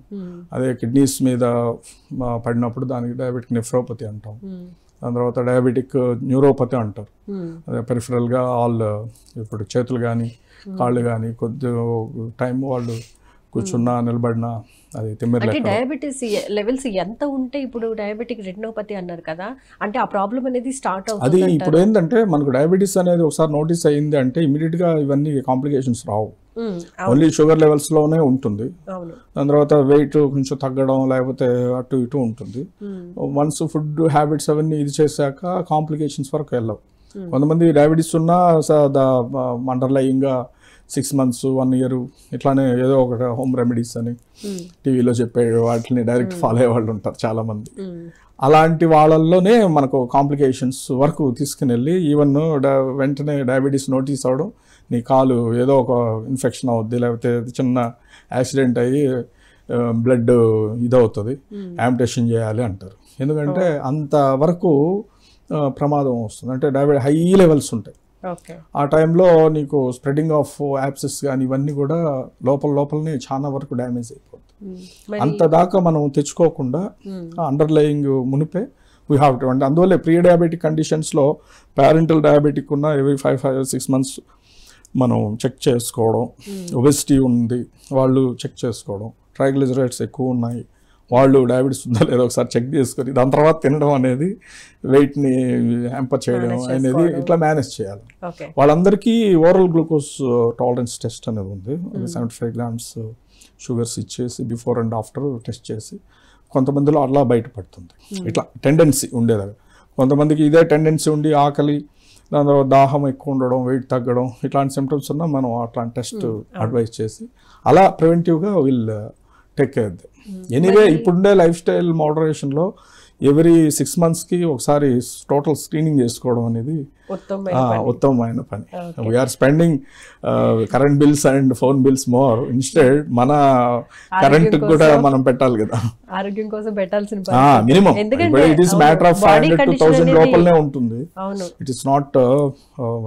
అదే కిడ్నీస్ మీద పడినప్పుడు దానికి డయాబెటిక్ నెఫ్రోపతి అంటాం. దాని తర్వాత డయాబెటిక్ న్యూరోపతి అంటారు. అదే పెరిఫరల్గా ఆల్ ఇప్పుడు చేతులు కానీ కాళ్ళు కానీ కొద్ది టైం వాళ్ళు కూర్చున్నా నిలబడినా అది తిమ్మిరి. అంటే డయాబెటీస్ లెవెల్స్ ఎంత ఉంటే ఇప్పుడు డయాబెటిక్ రెటినోపతి అన్నారు కదా, అంటే ఆ ప్రాబ్లం అనేది స్టార్ట్ అవుతుంది. అది ఇప్పుడు ఏంటంటే మనకు డయాబెటీస్ అనేది ఒకసారి నోటీస్ అయ్యింది అంటే ఇమీడియట్ గా ఇవన్నీ కాంప్లికేషన్స్ రావు. ఓన్లీ షుగర్ లెవెల్స్ లోనే ఉంటుంది. దాని తర్వాత వెయిట్ కొంచెం తగ్గడం లేకపోతే అటు ఇటు ఉంటుంది. వన్స్ ఫుడ్ హ్యాబిట్స్ అవన్నీ ఇది చేశాక కాంప్లికేషన్స్ వరకు వెళ్ళవు. కొంతమంది డయాబెటీస్ ఉన్నా అండర్లయింగ్ 6 months 1 year ఇట్లానే ఏదో ఒక హోమ్ రెమెడీస్ అని టీవీలో చెప్పే వాటిని డైరెక్ట్ ఫాలో అయ్యే వాళ్ళు ఉంటారు చాలా మంది. అలాంటి వాళ్ళల్లోనే మనకు కాంప్లికేషన్స్ వరకు తీసుకుని వెళ్ళి ఈవెన్ వెంటనే డయాబెటీస్ నోటీస్ అవడం, నీ కాలు ఏదో ఒక ఇన్ఫెక్షన్ అవుద్ది లేకపోతే చిన్న యాక్సిడెంట్ అయ్యి బ్లడ్ ఇదవుతుంది, యాంపిటేషన్ చేయాలి అంటారు. ఎందుకంటే అంతవరకు ప్రమాదం వస్తుంది. అంటే డయాబెటీస్ హై లెవెల్స్ ఉంటాయి. ఆ టైంలో నీకు స్ప్రెడింగ్ ఆఫ్ యాప్సెస్ కానీ ఇవన్నీ కూడా లోపలనే చాలా వరకు డ్యామేజ్ అయిపోతుంది. అంత దాకా మనం తెచ్చుకోకుండా అండర్లయింగ్ మునిపే వీ హ్యావ్ టు. అంటే అందువల్ల ప్రీ డయాబెటిక్ కండిషన్స్లో పేరెంటల్ డయాబెటిక్ ఉన్న ఎవ్రీ 5-6 months మనం చెక్ చేసుకోవడం, ఒబెసిటీ ఉంది వాళ్ళు చెక్ చేసుకోవడం, ట్రైగ్లిజరైడ్స్ ఎక్కువ ఉన్నాయి వాళ్ళు డయాబెటీస్ ఉందా లేదో ఒకసారి చెక్ చేసుకొని దాని తర్వాత తినడం అనేది, వెయిట్ని హ్యాంపర్ చేయడం అనేది ఇట్లా మేనేజ్ చేయాలి. వాళ్ళందరికీ ఓరల్ గ్లూకోజ్ టాలరెన్స్ టెస్ట్ అనేది ఉంది. 75 grams షుగర్స్ ఇచ్చేసి బిఫోర్ అండ్ ఆఫ్టర్ టెస్ట్ చేసి కొంతమందిలో అలా బయటపడుతుంది. ఇట్లా టెండెన్సీ ఉండేది. కొంతమందికి ఇదే టెండెన్సీ ఉండి ఆకలి, దాని తర్వాత దాహం ఎక్కువ ఉండడం, వెయిట్ తగ్గడం, ఇట్లాంటి సిమ్టమ్స్ ఉన్నా మనం అట్లాంటి టెస్ట్ అడ్వైజ్ చేసి అలా ప్రివెంటివ్గా విల్ టేక్ కేర్. ఎనీవే ఇప్పుడుండే లైఫ్ స్టైల్ మోడరేషన్లో ఎవ్రీ 6 monthsకి ఒకసారి టోటల్ స్క్రీనింగ్ చేసుకోవడం అనేది ఉత్తమమైన పని. We are spending current bills and phone bills more, instead మన కరెంట్ కూడా మనం పెట్టాలి కదా, ఆరోగ్యం కోసం పెట్టాల్సిన minimum. It is matter of 500 to 1000 లోపలనే ఉంటుంది. It is not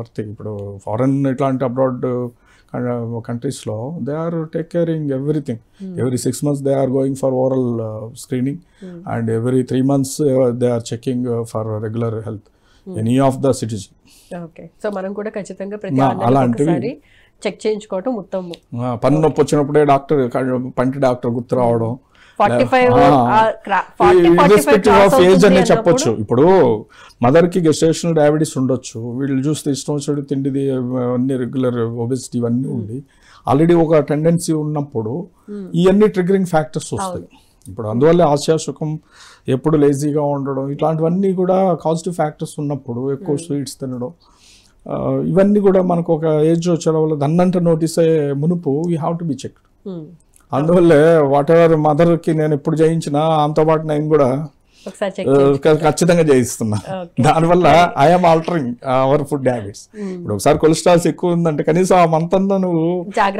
worth. ఇప్పుడు ఫారెన్ ఇట్లాంటి అబ్రాడ్ కంట్రీస్లో they are take caring everything. Every 6 months they are going for oral screening and every 3 months they are checking for regular health any of the citizen. Okay, so మనం కూడా ఖచ్చితంగా ప్రతి అలాంటివి check చేయించుకోవడం ఉత్తమం. పన్ను నొప్పి వచ్చినప్పుడే డాక్టర్, పంటి డాక్టర్ గుర్తు రావడం, ఇర్రెస్పెక్టివ్ ఆఫ్ ఏజ్ అనే చెప్పొచ్చు. ఇప్పుడు మదర్ కి గెస్టేషనల్ డయాబెటీస్ ఉండొచ్చు, వీళ్ళు చూస్తే ఇష్టం వచ్చాడు తిండిది అన్ని రెగ్యులర్ ఒబెసిటీ ఇవన్నీ ఉండి ఆల్రెడీ ఒక టెండెన్సీ ఉన్నప్పుడు ఇవన్నీ ట్రిగరింగ్ ఫ్యాక్టర్స్ వస్తాయి. ఇప్పుడు అందువల్ల ఆశాసుఖం, ఎప్పుడు లేజీగా ఉండడం, ఇట్లాంటివన్నీ కూడా కాజిటివ్ ఫ్యాక్టర్స్ ఉన్నప్పుడు ఎక్కువ స్వీట్స్ తినడం, ఇవన్నీ కూడా మనకు ఒక ఏజ్ వచ్చే వల్ల దన్నంట నోటీస్ అయ్యే మునుపు you have to be checked. అందువల్లే వాట్ ఎవర్ మదర్కి నేను ఎప్పుడు చేయించినా ఆమెతో పాటు నేను కూడా ఖచ్చితంగా చేయిస్తున్నా. దానివల్ల I'm altering our food habits. ఇప్పుడు ఒకసారి కొలెస్ట్రాల్స్ ఎక్కువ ఉందంటే కనీసం ఆ మంత్ అంతా నువ్వు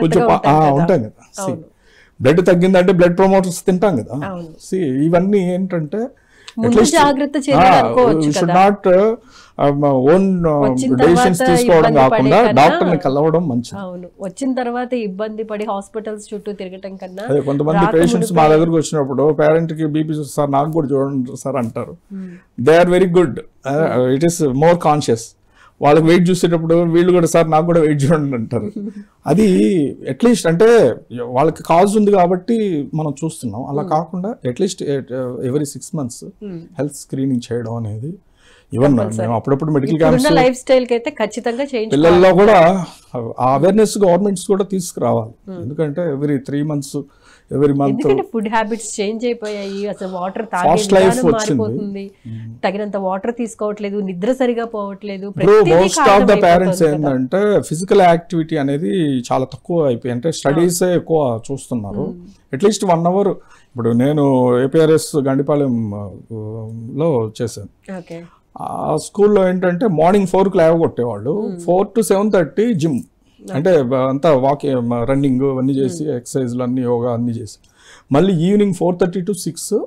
కొంచెం ఉంటాం కదా. బ్లడ్ తగ్గిందంటే బ్లడ్ ప్రమోటర్స్ తింటాం కదా. ఇవన్నీ ఏంటంటే నాట్ ఓన్ డెసిషన్స్ తీసుకోవడం కాకుండా డాక్టర్ ని కలవడం మంచిది. వచ్చిన తర్వాత ఇబ్బంది పడి హాస్పిటల్స్ చుట్టూ తిరగటం కన్నా కొంతమంది పేషెంట్స్ మా దగ్గరకు వచ్చినప్పుడు పేరెంట్ కి బీపీ సార్ నాకు కూడా చూడండి సార్ అంటారు. They are very good, it is more conscious. వాళ్ళకి వెయిట్ చూసేటప్పుడు వీళ్ళు కూడా సార్ నాకు కూడా వెయిట్ చూడండి అంటారు. అది అట్లీస్ట్ అంటే వాళ్ళకి కాజ్ ఉంది కాబట్టి మనం చూస్తున్నాం. అలా కాకుండా at least every 6 months health screening చేయడం అనేది ఈవెన్ మేము అప్పుడప్పుడు మెడికల్ క్యాంప్స్ లైఫ్ స్టైల్ కి అయితే ఖచ్చితంగా పిల్లల్లో కూడా ఆ అవేర్నెస్ గవర్నమెంట్స్ కూడా తీసుకురావాలి. ఎందుకంటే every 3 months every month food habits change అయిపోయాయి. అసలు వాటర్ తాగేది, తగినంత వాటర్ తీసుకోవట్లేదు, నిద్ర సరిగా పోవట్లేదు. మోస్ట్ ఆఫ్ ద పేరెంట్స్ ఏంటంటే ఫిజికల్ యాక్టివిటీ అనేది చాలా తక్కువ అయిపోయి, అంటే స్టడీస్ ఎక్కువ చూస్తున్నారు. At least 1 hour. ఇప్పుడు నేను ఏపీఆర్ఎస్ గండిపాలెం లో చేశాను. ఆ స్కూల్లో ఏంటంటే మార్నింగ్ 4కి లేవగొట్టేవాళ్ళు, 4 to 7:30 జిమ్, అంటే అంతా వాకింగ్, రన్నింగ్ అవన్నీ చేసి ఎక్సర్సైజ్లు అన్ని, యోగా అన్ని చేసి, మళ్ళీ ఈవినింగ్ 4:30 to 6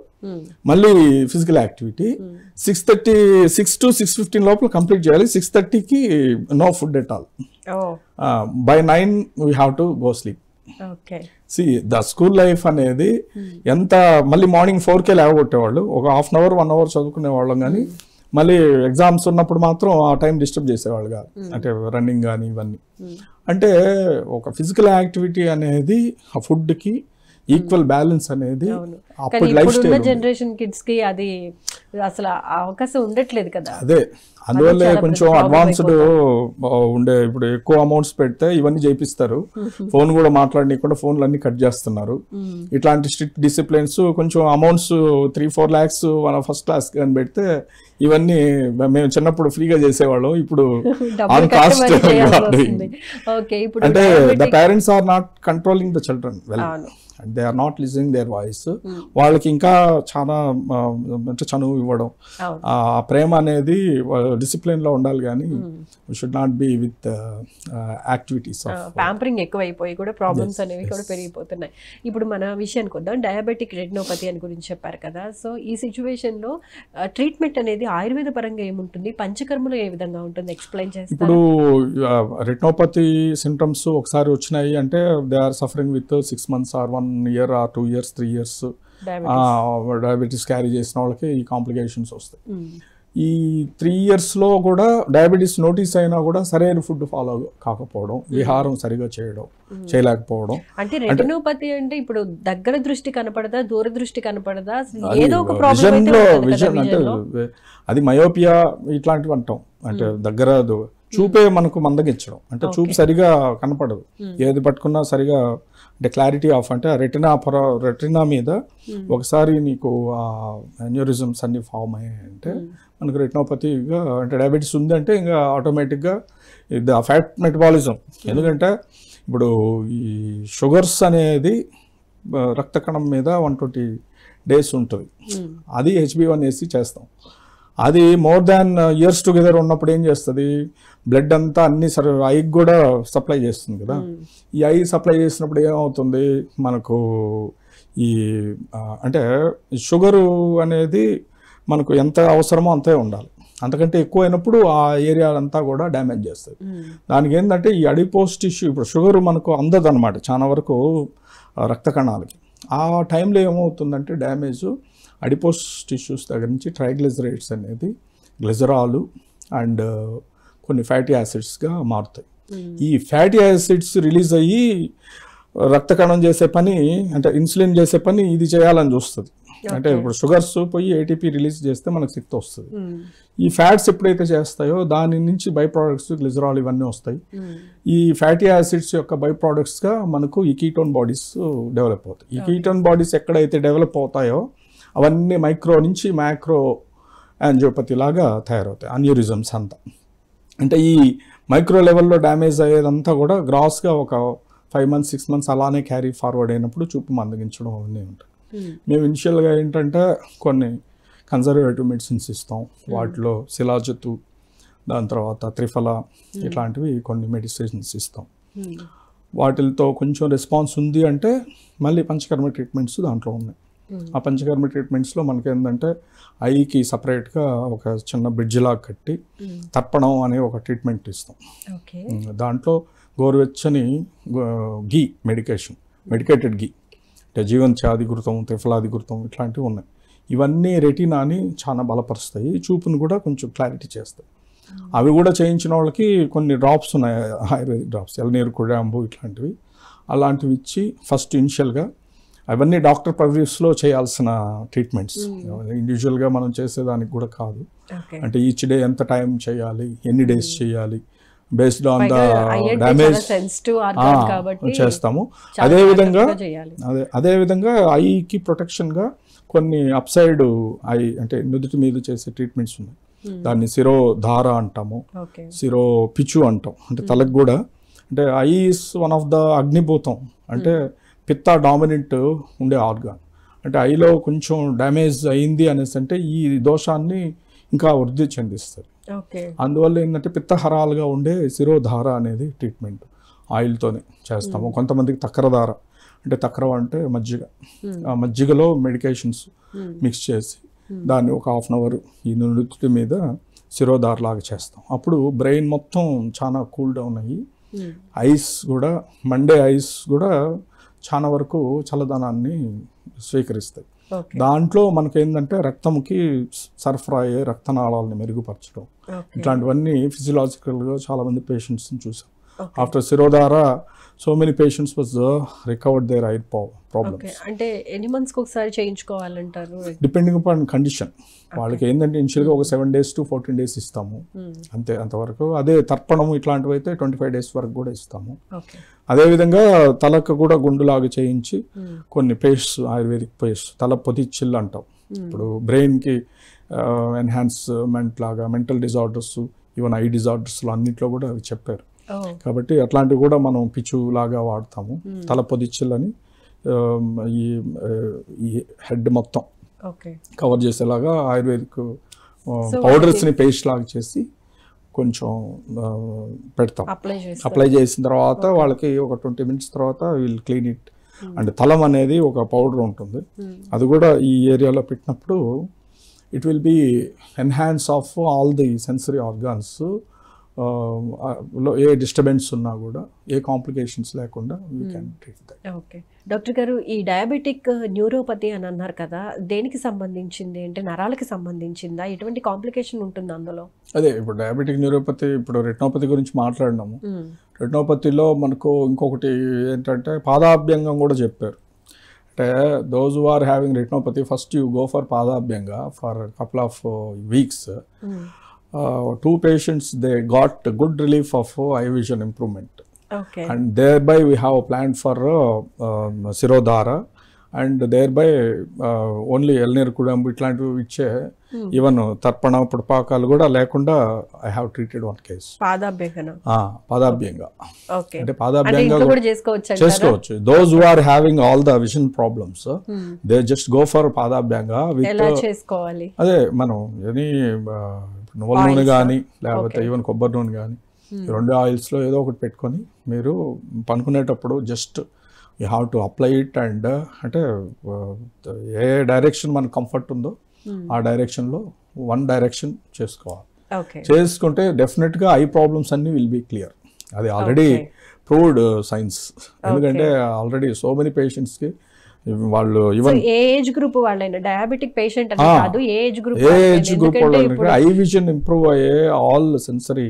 మళ్ళీ ఫిజికల్ యాక్టివిటీ. 6 to 6:15 లోపల కంప్లీట్ చేయాలి. 6:30కి no food at all. By 9 we have to go sleep. The school life అనేది ఎంత, మళ్ళీ మార్నింగ్ 4కే లేవగొట్టేవాళ్ళు, ఒక 1/2 hour 1 hour చదువుకునే వాళ్ళం. కానీ మళ్ళీ ఎగ్జామ్స్ ఉన్నప్పుడు మాత్రం ఆ టైం డిస్టర్బ్ చేసేవాళ్ళు కాదు, అంటే రన్నింగ్ కానీ ఇవన్నీ. అంటే ఒక ఫిజికల్ యాక్టివిటీ అనేది ఆ ఫుడ్కి ఈక్వల్ బ్యాలెన్స్ అనేది అప్పుడు లైఫ్ స్టైల్ జనరేషన్ కిడ్స్ కి అది అసలు అవకాశం ఉండట్లేదు కదా. అదే అందువల్లే కొంచెం అడ్వాన్స్డ్ ఉండే, ఇప్పుడు ఎక్కువ అమౌంట్స్ పెడితే ఇవన్నీ చేపిస్తారు. ఫోన్ కూడా మాట్లాడనీయకుండా ఫోన్లు అన్ని కట్ చేస్తున్నారు. ఇట్లాంటి స్ట్రిక్ట్ డిసిప్లిన్స్, కొంచెం అమౌంట్స్ 3-4 lakhs ఫస్ట్ క్లాస్ అని పెడితే ఇవన్నీ మేము చిన్నప్పుడు ఫ్రీగా చేసేవాళ్ళం, ఇప్పుడు ఆన్ కాస్ట్. అంటే the parents are not controlling the children well, and they are not listening their voice. వాళ్ళకి ఇంకా చాలా అంటే చనువు ఇవ్వడం, ఆ ప్రేమ అనేది డిసిప్లిన్లో ఉండాలి, కానీ should not be with activities. Pampering ఎక్కువైపోయి కూడా ప్రాబ్లమ్స్ అనేవి కూడా పెరిగిపోతున్నాయి. ఇప్పుడు మన విషయానికి వద్దాం, డయాబెటిక్ రెటినోపతి అని గురించి చెప్పారు కదా. సో ఈ సిచ్యువేషన్లో ట్రీట్మెంట్ అనేది ఆయుర్వేద పరంగా ఏముంటుంది, పంచకర్మలో ఏ విధంగా ఉంటుంది, ఎక్స్ప్లెయిన్ చేస్తారు. ఇప్పుడు రెటినోపతి సింటమ్స్ ఒకసారి వచ్చినాయి అంటే they are suffering with 6 months or 1 year or 2 years 3 years diabetes carry చేసిన వాళ్ళకి ఈ కాంప్లికేషన్స్ వస్తాయి. ఈ 3 yearsలో కూడా డయాబెటీస్ నోటీస్ అయినా కూడా సరైన ఫుడ్ ఫాలో కాకపోవడం, విహారం సరిగా చేయలేకపోవడం. అంటే రెటినోపతి అంటే ఇప్పుడు దగ్గర దృష్టి కనపడదా, దూర దృష్టి కనపడదా, ఏదో ఒక ప్రాబ్లం విజన్ అంటే అది మయోపియా ఇట్లాంటివి అంటాం. అంటే దగ్గర చూపే మనకు మందగించడం, అంటే చూపు సరిగా కనపడదు, ఏది పట్టుకున్నా సరిగా, అంటే క్లారిటీ ఆఫ్, అంటే రెటినా మీద ఒకసారి నీకు అన్యూరిజమ్స్ అన్ని ఫామ్ అయ్యాయి అంటే మనకు రెటినోపతిగా, అంటే డయాబెటీస్ ఉంది అంటే ఇంకా ఆటోమేటిక్గా ఇది అఫెక్ట్ మెటబాలిజం. ఎందుకంటే ఇప్పుడు ఈ షుగర్స్ అనేది రక్త కణం మీద 120 days ఉంటుంది, అది HbA1c చేస్తాం. అది మోర్ దాన్ ఇయర్స్ టుగెదర్ ఉన్నప్పుడు ఏం చేస్తుంది, బ్లడ్ అంతా అన్ని ఐకి కూడా సప్లై చేస్తుంది కదా. ఈ ఐ సప్లై చేసినప్పుడు ఏమవుతుంది మనకు, ఈ అంటే షుగరు అనేది మనకు ఎంత అవసరమో అంతే ఉండాలి, అంతకంటే ఎక్కువ అయినప్పుడు ఆ ఏరియా అంతా కూడా డ్యామేజ్ చేస్తుంది. దానికి ఏంటంటే ఈ అడిపోస్ టిష్యూ, ఇప్పుడు షుగర్ మనకు అందదు అనమాట చాలా వరకు రక్త కణాలకి. ఆ టైంలో ఏమవుతుందంటే డ్యామేజ్ అడిపోస్ టిష్యూస్ దగ్గర నుంచి ట్రైగ్లిజరైడ్స్ అనేది గ్లిజరాలు అండ్ కొన్ని ఫ్యాటీ యాసిడ్స్గా మారుతాయి. ఈ ఫ్యాటీ యాసిడ్స్ రిలీజ్ అయ్యి రక్త కణం చేసే పని, అంటే ఇన్సులిన్ చేసే పని ఇది చేయాలని చూస్తుంది. అంటే ఇప్పుడు షుగర్స్ పోయి ATP రిలీజ్ చేస్తే మనకు శక్తి వస్తుంది. ఈ ఫ్యాట్స్ ఎప్పుడైతే చేస్తాయో దాని నుంచి బై ప్రోడక్ట్స్ గ్లిజరాల్ ఇవన్నీ వస్తాయి. ఈ ఫ్యాటీ యాసిడ్స్ యొక్క బై ప్రోడక్ట్స్గా మనకు ఈ కీటోన్ బాడీస్ డెవలప్ అవుతాయి. ఈ కీటోన్ బాడీస్ ఎక్కడైతే డెవలప్ అవుతాయో అవన్నీ మైక్రో నుంచి మ్యాక్రో యాంజియోపతి లాగా తయారవుతాయి, అన్యూరిజమ్స్ అంతా. అంటే ఈ మైక్రో లెవెల్లో డ్యామేజ్ అయ్యేదంతా కూడా గ్రాస్గా ఒక 5 months 6 months అలానే క్యారీ ఫార్వర్డ్ అయినప్పుడు చూపు మందగించడం అవన్నీ ఉంటాయి. మేము ఇనిషియల్గా ఏంటంటే కొన్ని కన్జర్వేటివ్ మెడిసిన్స్ ఇస్తాం, వాటిలో శిలాజతు, దాని తర్వాత త్రిఫల ఇట్లాంటివి కొన్ని మెడిసిన్స్ ఇస్తాం. వాటితో కొంచెం రెస్పాన్స్ ఉంది అంటే మళ్ళీ పంచకర్మ ట్రీట్మెంట్స్ దాంట్లో ఉన్నాయి. ఆ పంచకర్మ ట్రీట్మెంట్స్లో మనకి ఏంటంటే ఐకి సపరేట్గా ఒక చిన్న బ్రిడ్జ్ లాగా కట్టి తర్పణం అనే ఒక ట్రీట్మెంట్ ఇస్తాం. దాంట్లో గోరువెచ్చని గీ మెడికేటెడ్ గీ, అంటే జీవంత్యాధికృతం, త్రిఫలాధికృతం ఇట్లాంటివి ఉన్నాయి. ఇవన్నీ రెటీనాని చాలా బలపరుస్తాయి, చూపును కూడా కొంచెం క్లారిటీ చేస్తాయి. అవి కూడా చేయించిన వాళ్ళకి కొన్ని డ్రాప్స్ ఉన్నాయి, ఆయుర్వేదిక్ డ్రాప్స్, ఎలనీరు కుడాంబు ఇట్లాంటివి, అలాంటివి ఇచ్చి ఫస్ట్ ఇనిషియల్గా అవన్నీ డాక్టర్ ప్రివ్యూస్లో చేయాల్సిన ట్రీట్మెంట్స్, ఇండివిజువల్గా మనం చేసేదానికి కూడా కాదు. అంటే ఈచ్ డే ఎంత టైం చేయాలి, ఎన్ని డేస్ చేయాలి, బేస్డ్ ఆన్ ద డ్యామేజ్ చేస్తాము. అదేవిధంగా ఐకి ప్రొటెక్షన్గా కొన్ని అప్సైడ్ ఐ, అంటే నుదుటి మీద చేసే ట్రీట్మెంట్స్ ఉన్నాయి. దాన్ని శిరోధార అంటాము, శిరో పిచ్చు అంటాం. అంటే తలకు కూడా, అంటే eye is one of the అగ్నిభూతం, అంటే పిత్త డామినెంట్ ఉండే ఆర్గాన్. అంటే ఐలో కొంచెం డ్యామేజ్ అయింది అనేసి అంటే ఈ దోషాన్ని ఇంకా వృద్ధి చెందిస్తారు. అందువల్ల ఏంటంటే పిత్తహరాలుగా ఉండే శిరోధార అనేది ట్రీట్మెంట్ ఆయిల్తోనే చేస్తాము. కొంతమందికి తక్రధార, అంటే తక్రం అంటే మజ్జిగ, ఆ మజ్జిగలో మెడికేషన్స్ మిక్స్ చేసి దాన్ని ఒక 1/2 hour ఈ నుదుటి మీద శిరోధార లాగా చేస్తాం. అప్పుడు బ్రెయిన్ మొత్తం చాలా కూల్ డౌన్ అయ్యి ఐస్ కూడా, మండే ఐస్ కూడా చాలా వరకు చల్లదనాన్ని స్వీకరిస్తాయి. దాంట్లో మనకేంటంటే రక్తంకి సరఫరా అయ్యే రక్తనాళాలని మెరుగుపరచడం, ఇట్లాంటివన్నీ ఫిజియలాజికల్గా చాలా మంది పేషెంట్స్ని చూసాం. After shirodhara so many patients was recovered their eye problems. అంటే ఎన్ని మంత్స్కి ఒకసారి చేయించుకోవాలంటారు? Depending upon condition. వాళ్ళకి ఏంటంటే ఇనిషియల్గా ఒక 7 days to 14 days ఇస్తాము, అంతే, అంతవరకు. అదే తర్పణము ఇట్లాంటివి అయితే 25 days వరకు కూడా ఇస్తాము. అదేవిధంగా తలకు కూడా గుండులాగా చేయించి కొన్ని పేస్ట్, ఆయుర్వేదిక్ పేస్ట్, తల పొదిచ్చిల్ అంటాం. ఇప్పుడు బ్రెయిన్కి ఎన్హాన్స్మెంట్ లాగా మెంటల్ డిజార్డర్స్, ఈవెన్ ఐ డిజార్డర్స్లో అన్నింటిలో కూడా అవి చెప్పారు. కాబట్టి అట్లాంటివి కూడా మనం పిచ్చు లాగా వాడతాము. తల పొదిచ్చిల్ అని ఈ ఈ హెడ్ మొత్తం ఓకే కవర్ చేసేలాగా ఆయుర్వేదిక్ పౌడర్స్ని పేస్ట్ లాగా చేసి కొంచెం పెడతాం. అప్లై చేసిన తర్వాత వాళ్ళకి ఒక 20 minutes తర్వాత వీళ్ళు క్లీన్ ఇట్. అండ్ తలం అనేది ఒక పౌడర్ ఉంటుంది, అది కూడా ఈ ఏరియాలో పెట్టినప్పుడు it will B enhance of all the sensory organs. A disturbance ఉన్నా కూడా ఏ కాంప్లికేషన్స్ లేకుండా we can treat that. Okay doctor గారు, ఈ డయాబెటిక్ న్యూరోపతి అని అన్నారు కదా, దేనికి సంబంధించింది? అంటే నరాలకి సంబంధించిందా? ఎటువంటి కాంప్లికేషన్ ఉంటుంది అందులో? అదే ఇప్పుడు డయాబెటిక్ న్యూరోపతి, ఇప్పుడు రెటినోపతి గురించి మాట్లాడినాము. రెటినోపతిలో మనకు ఇంకొకటి ఏంటంటే పాదాభ్యంగం కూడా చెప్పారు. అంటే those who are having retinopathy, first you go for పాదాభ్యంగ for couple of weeks. 2 patients, they got good relief of eye vision improvement. Okay. And thereby we have planned for Sirodhara, and thereby only Elnir Kudam ఇట్లాంటివి ఇచ్చే even తర్పణ పుడపాకాలు కూడా లేకుండా I have treated 1 case. పాదాభ్యంగ అంటే పాదాభ్యంగ చేసుకోవచ్చు. Those who are having all the vision problems, they just go for పాదాభ్యంగ విత్ అదే మనం ఎనీ నువ్వుల నూనె కానీ లేకపోతే ఈవెన్ కొబ్బరి నూనె కానీ 2 ఆయిల్స్లో ఏదో ఒకటి పెట్టుకొని మీరు పనుకునేటప్పుడు just you have to apply it. And అంటే ఏ డైరెక్షన్ మనకు కంఫర్ట్ ఉందో ఆ డైరెక్షన్లో 1 direction చేసుకోవాలి. చేసుకుంటే డెఫినెట్గా ఐ ప్రాబ్లమ్స్ అన్నీ విల్ బీ క్లియర్. అది ఆల్రెడీ ప్రూవ్డ్ సైన్స్. ఎందుకంటే ఆల్రెడీ సో మెనీ పేషెంట్స్కి వాళ్ళు ఈవెన్ ఏజ్ గ్రూప్ వాళ్ళైనా డయాబెటిక్ పేషెంట్ అని కాదు, ఏజ్ గ్రూప్ వాళ్ళకి ఐ విజన్ ఇంప్రూవ్ అయ్యే all sensory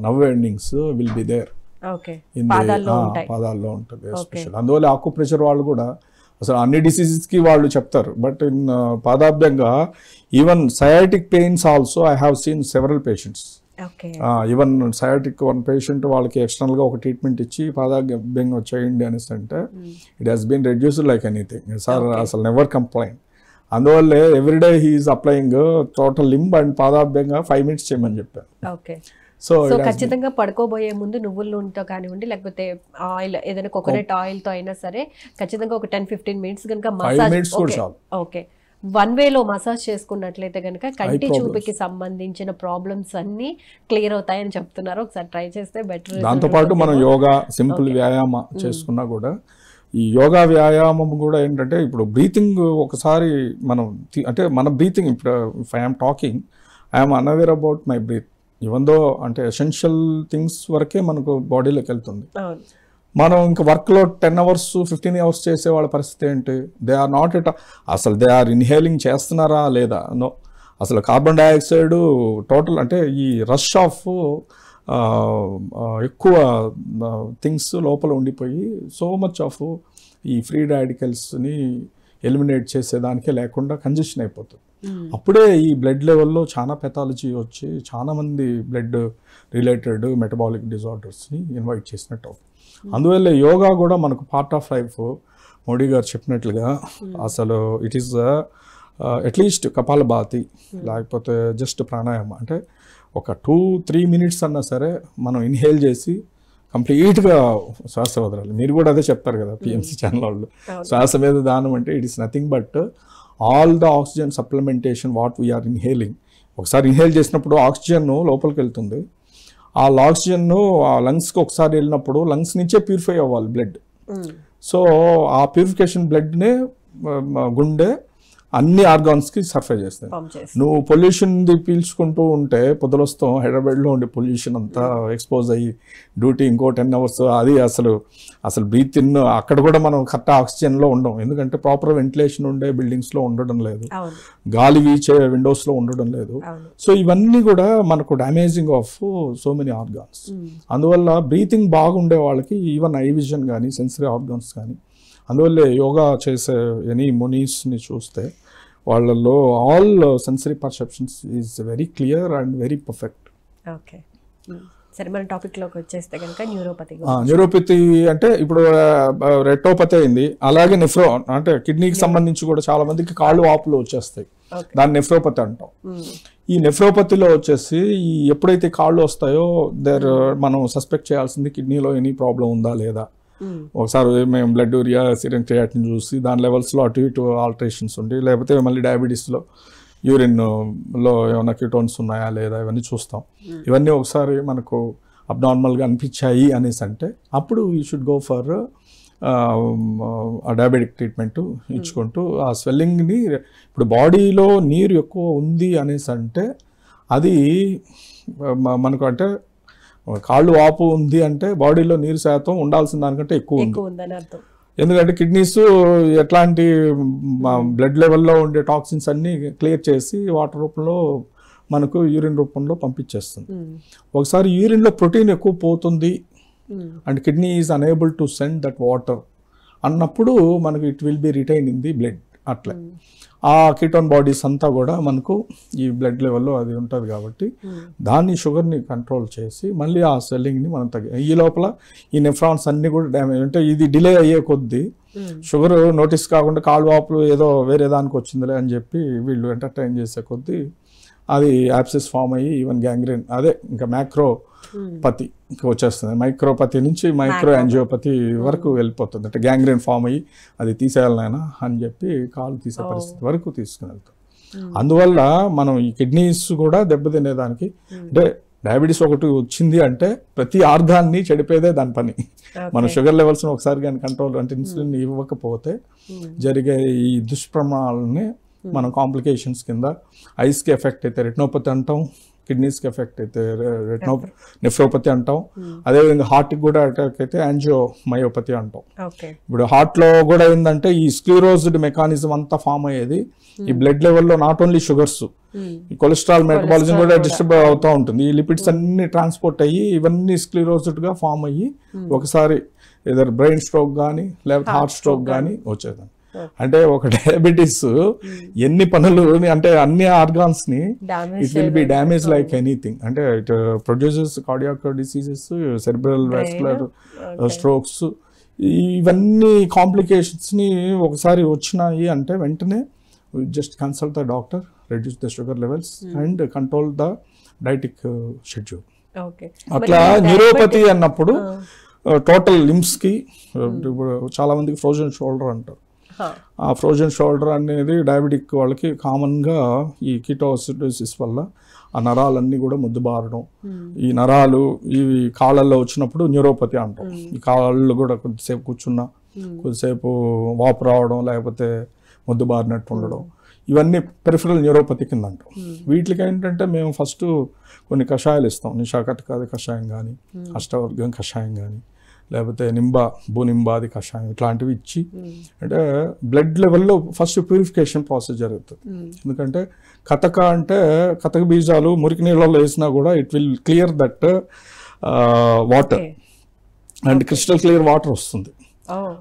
nerve endings will be there. పాదాల్లో ఉంటుంది ఎస్పెషల్. అందువల్ల ఆకుప్రెషర్ వాళ్ళు కూడా అసలు అన్ని డిసీజెస్కి వాళ్ళు చెప్తారు. బట్ ఇన్ పాదాభ్యంగా even sciatic pains also I have seen several patients. Even sciatic 1 patient వాళ్ళకి ఎక్స్టర్నల్గా ఒక ట్రీట్మెంట్ ఇచ్చి పాదాభ్యంగా చేయండి అనేసి అంటే it has been reduced like anything. Sir అసలు నెవర్ కంప్లైంట్. అందువల్లే everyday he is applying total limb and పాదాభ్యంగా 5 minutes చేయమని చెప్పారు. సో ఖచ్చితంగా పడుకోబోయే ముందు నువ్వుల నూనెతో కానివ్వండి, లేకపోతే ఆయిల్ ఏదైనా కోకోనట్ ఆయిల్తో అయినా సరే ఖచ్చితంగా ఒక 10-15 minutes కనుక మసాజ్, ఓకే 1 wayలో మసాజ్ చేసుకున్నట్లయితే కనుక కంటి చూపుకి సంబంధించిన ప్రాబ్లమ్స్ అన్ని క్లియర్ అవుతాయని చెప్తున్నారు. ఒకసారి ట్రై చేస్తే బెటర్. దాంతోపాటు మనం యోగా సింపుల్ వ్యాయామం చేసుకున్నా కూడా, ఈ యోగా వ్యాయామం కూడా ఏంటంటే ఇప్పుడు బ్రీతింగ్ ఒకసారి మనం అంటే మన బ్రీతింగ్ ఇప్పుడు if I'm talking I'm unaware about my breath, even though అంటే ఎసెన్షియల్ థింగ్స్ వరకే మనకు బాడీలోకి వెళ్తుంది. మనం ఇంకా వర్క్లో 10 hours 15 hours చేసే వాళ్ళ పరిస్థితి ఏంటి? దే ఆర్ నాట్ ఎట్ అసలు దే ఆర్ ఇన్హేలింగ్ చేస్తున్నారా లేదా? నో, అసలు కార్బన్ డైఆక్సైడ్ టోటల్ అంటే ఈ రష్ ఆఫ్ ఎక్కువ థింగ్స్ లోపల ఉండిపోయి సో మచ్ ఆఫ్ ఈ ఫ్రీ రాడికల్స్ని ఎలిమినేట్ చేసేదానికే లేకుండా కంజెషన్ అయిపోతుంది. అప్పుడే ఈ బ్లడ్ లెవెల్లో చాలా పెథాలజీ వచ్చి చాలామంది బ్లడ్ రిలేటెడ్ మెటబాలిక్ డిజార్డర్స్ని ఇన్వైట్ చేసినట్టు అవుతుంది. అందువల్ల యోగా కూడా మనకు పార్ట్ ఆఫ్ లైఫ్. మోడీ గారు చెప్పినట్లుగా అసలు ఇట్ ఈస్ అట్లీస్ట్ కపాలభాతి లేకపోతే జస్ట్ ప్రాణాయామం అంటే ఒక 2-3 minutes అన్నా సరే మనం ఇన్హేల్ చేసి కంప్లీట్గా శ్వాస వదలాలి. మీరు కూడా అదే చెప్తారు కదా పిఎంసి ఛానల్ వాళ్ళు, శ్వాస మీద దానం అంటే it is nothing but all the oxygen supplementation what we're inhaling. ఒకసారి ఇన్హేల్ చేసినప్పుడు ఆక్సిజన్ లోపలికి వెళ్తుంది, ఆ ఆక్సిజన్ ఆ లంగ్స్కి ఒకసారి వెళ్ళినప్పుడు లంగ్స్ నుంచే ప్యూరిఫై అవ్వాలి బ్లడ్. సో ఆ ప్యూరిఫికేషన్ బ్లడ్నే గుండె అన్ని ఆర్గాన్స్కి సర్ఫై చేస్తాయి. నువ్వు పొల్యూషన్ది పీల్చుకుంటూ ఉంటే పొద్దులొస్తాం హైదరాబాద్లో ఉండే పొల్యూషన్ అంతా ఎక్స్పోజ్ అయ్యి డ్యూటీ ఇంకో 10 hours అది అసలు బ్రీత్ ఇన్ అక్కడ కూడా మనం కరెక్ట్ ఆక్సిజన్లో ఉండం. ఎందుకంటే ప్రాపర్ వెంటిలేషన్ ఉండే బిల్డింగ్స్లో ఉండడం లేదు, గాలి వీచే విండోస్లో ఉండడం లేదు. సో ఇవన్నీ కూడా మనకు damaging of so many organs. అందువల్ల బ్రీతింగ్ బాగుండే వాళ్ళకి ఈవెన్ ఐ విజన్ కానీ సెన్సరీ ఆర్గాన్స్ కానీ, అందువల్ల యోగా చేసే ఎనీ మునీస్ని చూస్తే వాళ్ళల్లో all sensory perceptions is very clear and very perfect. Okay సరే, మన టాపిక్లోకి వచ్చేస్తే కనుక న్యూరోపతి అంటే ఇప్పుడు రెటోపతి అయింది, అలాగే నెఫ్రో అంటే కిడ్నీకి సంబంధించి కూడా చాలా మందికి కాళ్ళు వాపులు వచ్చేస్తాయి, దాన్ని నెఫ్రోపతి అంటాం. ఈ నెఫ్రోపతిలో వచ్చేసి ఎప్పుడైతే కాళ్ళు వస్తాయో మనం సస్పెక్ట్ చేయాల్సింది కిడ్నీలో ఎనీ ప్రాబ్లం ఉందా లేదా ఒకసారి మేము బ్లడ్ యూరియా సీరం క్రియాటిన్ చూసి దాని లెవెల్స్లో అటు ఇటు ఆల్టరేషన్స్ ఉండి, లేకపోతే మళ్ళీ డయాబెటీస్లో యూరిన్లో ఏమైనా కీటోన్స్ ఉన్నాయా లేదా ఇవన్నీ చూస్తాం. ఇవన్నీ ఒకసారి మనకు అబ్నార్మల్గా అనిపించాయి అనేసి అంటే అప్పుడు you should go for diabetic treatment ఇచ్చుకుంటూ ఆ స్వెల్లింగ్ని, ఇప్పుడు బాడీలో నీరు ఎక్కువ ఉంది అనేసి అంటే అది మనకు అంటే కాళ్ళు వాపు ఉంది అంటే బాడీలో నీరు శాతం ఉండాల్సిన దానికంటే ఎక్కువ ఉంది. ఎందుకంటే కిడ్నీస్ ఎట్లాంటి బ్లడ్ లెవెల్లో ఉండే టాక్సిన్స్ అన్నీ క్లియర్ చేసి వాటర్ రూపంలో మనకు యూరిన్ రూపంలో పంపించేస్తుంది. ఒకసారి యూరిన్లో ప్రోటీన్ ఎక్కువ పోతుంది and kidney is unable to send that water అన్నప్పుడు మనకు it will B retain in the blood. అట్లా ఆ కీటోన్ బాడీస్ అంతా కూడా మనకు ఈ బ్లడ్ లెవెల్లో అది ఉంటుంది కాబట్టి దాన్ని షుగర్ని కంట్రోల్ చేసి మళ్ళీ ఆ స్వెల్లింగ్ని మనం ఈ లోపల ఈ నెఫ్రాన్స్ అన్నీ కూడా డ్యామేజ్ అంటే ఇది డిలే అయ్యే కొద్దీ షుగర్ నోటీస్ కాకుండా కాళ్ళు వాపులు ఏదో వేరే దానికి వచ్చిందిలే అని చెప్పి వీళ్ళు ఎంటర్టైన్ చేసే కొద్దీ అది యాప్సిస్ ఫామ్ అయ్యి ఈవెన్ గ్యాంగ్రీన్ అదే ఇంకా మ్యాక్రోపతి వచ్చేస్తుంది. మైక్రోపతి నుంచి మైక్రో యాంజియోపతి వరకు వెళ్ళిపోతుంది. అంటే గ్యాంగ్రీన్ ఫామ్ అయ్యి అది తీసేయాలనైనా అని చెప్పి కాలు తీసే పరిస్థితి వరకు తీసుకుని వెళ్తాం. అందువల్ల మనం ఈ కిడ్నీస్ కూడా దెబ్బతినేదానికి అంటే డయాబెటీస్ ఒకటి వచ్చింది అంటే ప్రతి ఆర్గాన్ని చెడిపేదే దాని పని. మన షుగర్ లెవెల్స్ని ఒకసారి కానీ కంట్రోల్ అంటే ఇన్సులిన్ ఇవ్వకపోతే జరిగే ఈ దుష్ప్రమాణాలని మనం కాంప్లికేషన్స్ కింద ఐస్కి ఎఫెక్ట్ అయితే రెటినోపతి అంటాం, కిడ్నీస్కి ఎఫెక్ట్ అయితే నెఫ్రోపతి అంటాం, అదేవిధంగా హార్ట్కి కూడా అటాక్ అయితే యాంజియోమయోపతి అంటాం. ఇప్పుడు హార్ట్లో కూడా ఏంటంటే ఈ స్క్లీరోజ్డ్ మెకానిజం అంతా ఫామ్ అయ్యేది ఈ బ్లడ్ లెవెల్లో నాట్ ఓన్లీ షుగర్స్, ఈ కొలెస్ట్రాల్ మెటబాలిజం కూడా డిస్టర్బ్ అవుతూ ఉంటుంది. ఈ లిపిడ్స్ అన్ని ట్రాన్స్పోర్ట్ అయ్యి ఇవన్నీ స్క్లీరోజ్డ్గా ఫామ్ అయ్యి ఒకసారి ఏదో బ్రెయిన్ స్ట్రోక్ కానీ లేకపోతే హార్ట్ స్ట్రోక్ కానీ వచ్చేదాన్ని. అంటే ఒక డయాబెటీస్ ఎన్ని పనులు అంటే అన్ని ఆర్గాన్స్ ని it will be damage like anything. అంటే it produces cardiac diseases, cerebral vascular strokes, ఇవన్నీ కాంప్లికేషన్స్ ని ఒకసారి వచ్చినాయి అంటే వెంటనే just consult the doctor, reduce the sugar levels and control the dietic schedule. అట్లా న్యూరోపతి అన్నప్పుడు టోటల్ లిమ్స్కి చాలా మందికి ఫ్రోజన్ షోల్డర్ అంటారు. ఆ ఫ్రోజన్ షోల్డర్ అనేది డయాబెటిక్ వాళ్ళకి కామన్గా ఈ కీటోసిడోసిస్ వల్ల ఆ నరాలన్నీ కూడా ముద్దుబారడం, ఈ నరాలు ఈ కాళ్ళల్లో వచ్చినప్పుడు న్యూరోపతి అంటాం. ఈ కాళ్ళు కూడా కొద్దిసేపు కూర్చున్నా కొద్దిసేపు వాపు రావడం లేకపోతే ముద్దుబారినట్టు ఉండడం, ఇవన్నీ పెరిఫరల్ న్యూరోపతి కింద అంటాం. వీటికి ఏంటంటే మేము ఫస్ట్ కొన్ని కషాయాలు ఇస్తాం, నిషాకటకాది కషాయం కానీ అష్టవర్గం కషాయం కానీ లేకపోతే భూనింబాది కషాయం ఇట్లాంటివి ఇచ్చి అంటే బ్లడ్ లెవెల్లో ఫస్ట్ ప్యూరిఫికేషన్ ప్రాసెస్ జరుగుతుంది. ఎందుకంటే కథక అంటే కథక బీజాలు మురికి నీళ్ళలో వేసినా కూడా it will clear that water and crystal clear water వస్తుంది.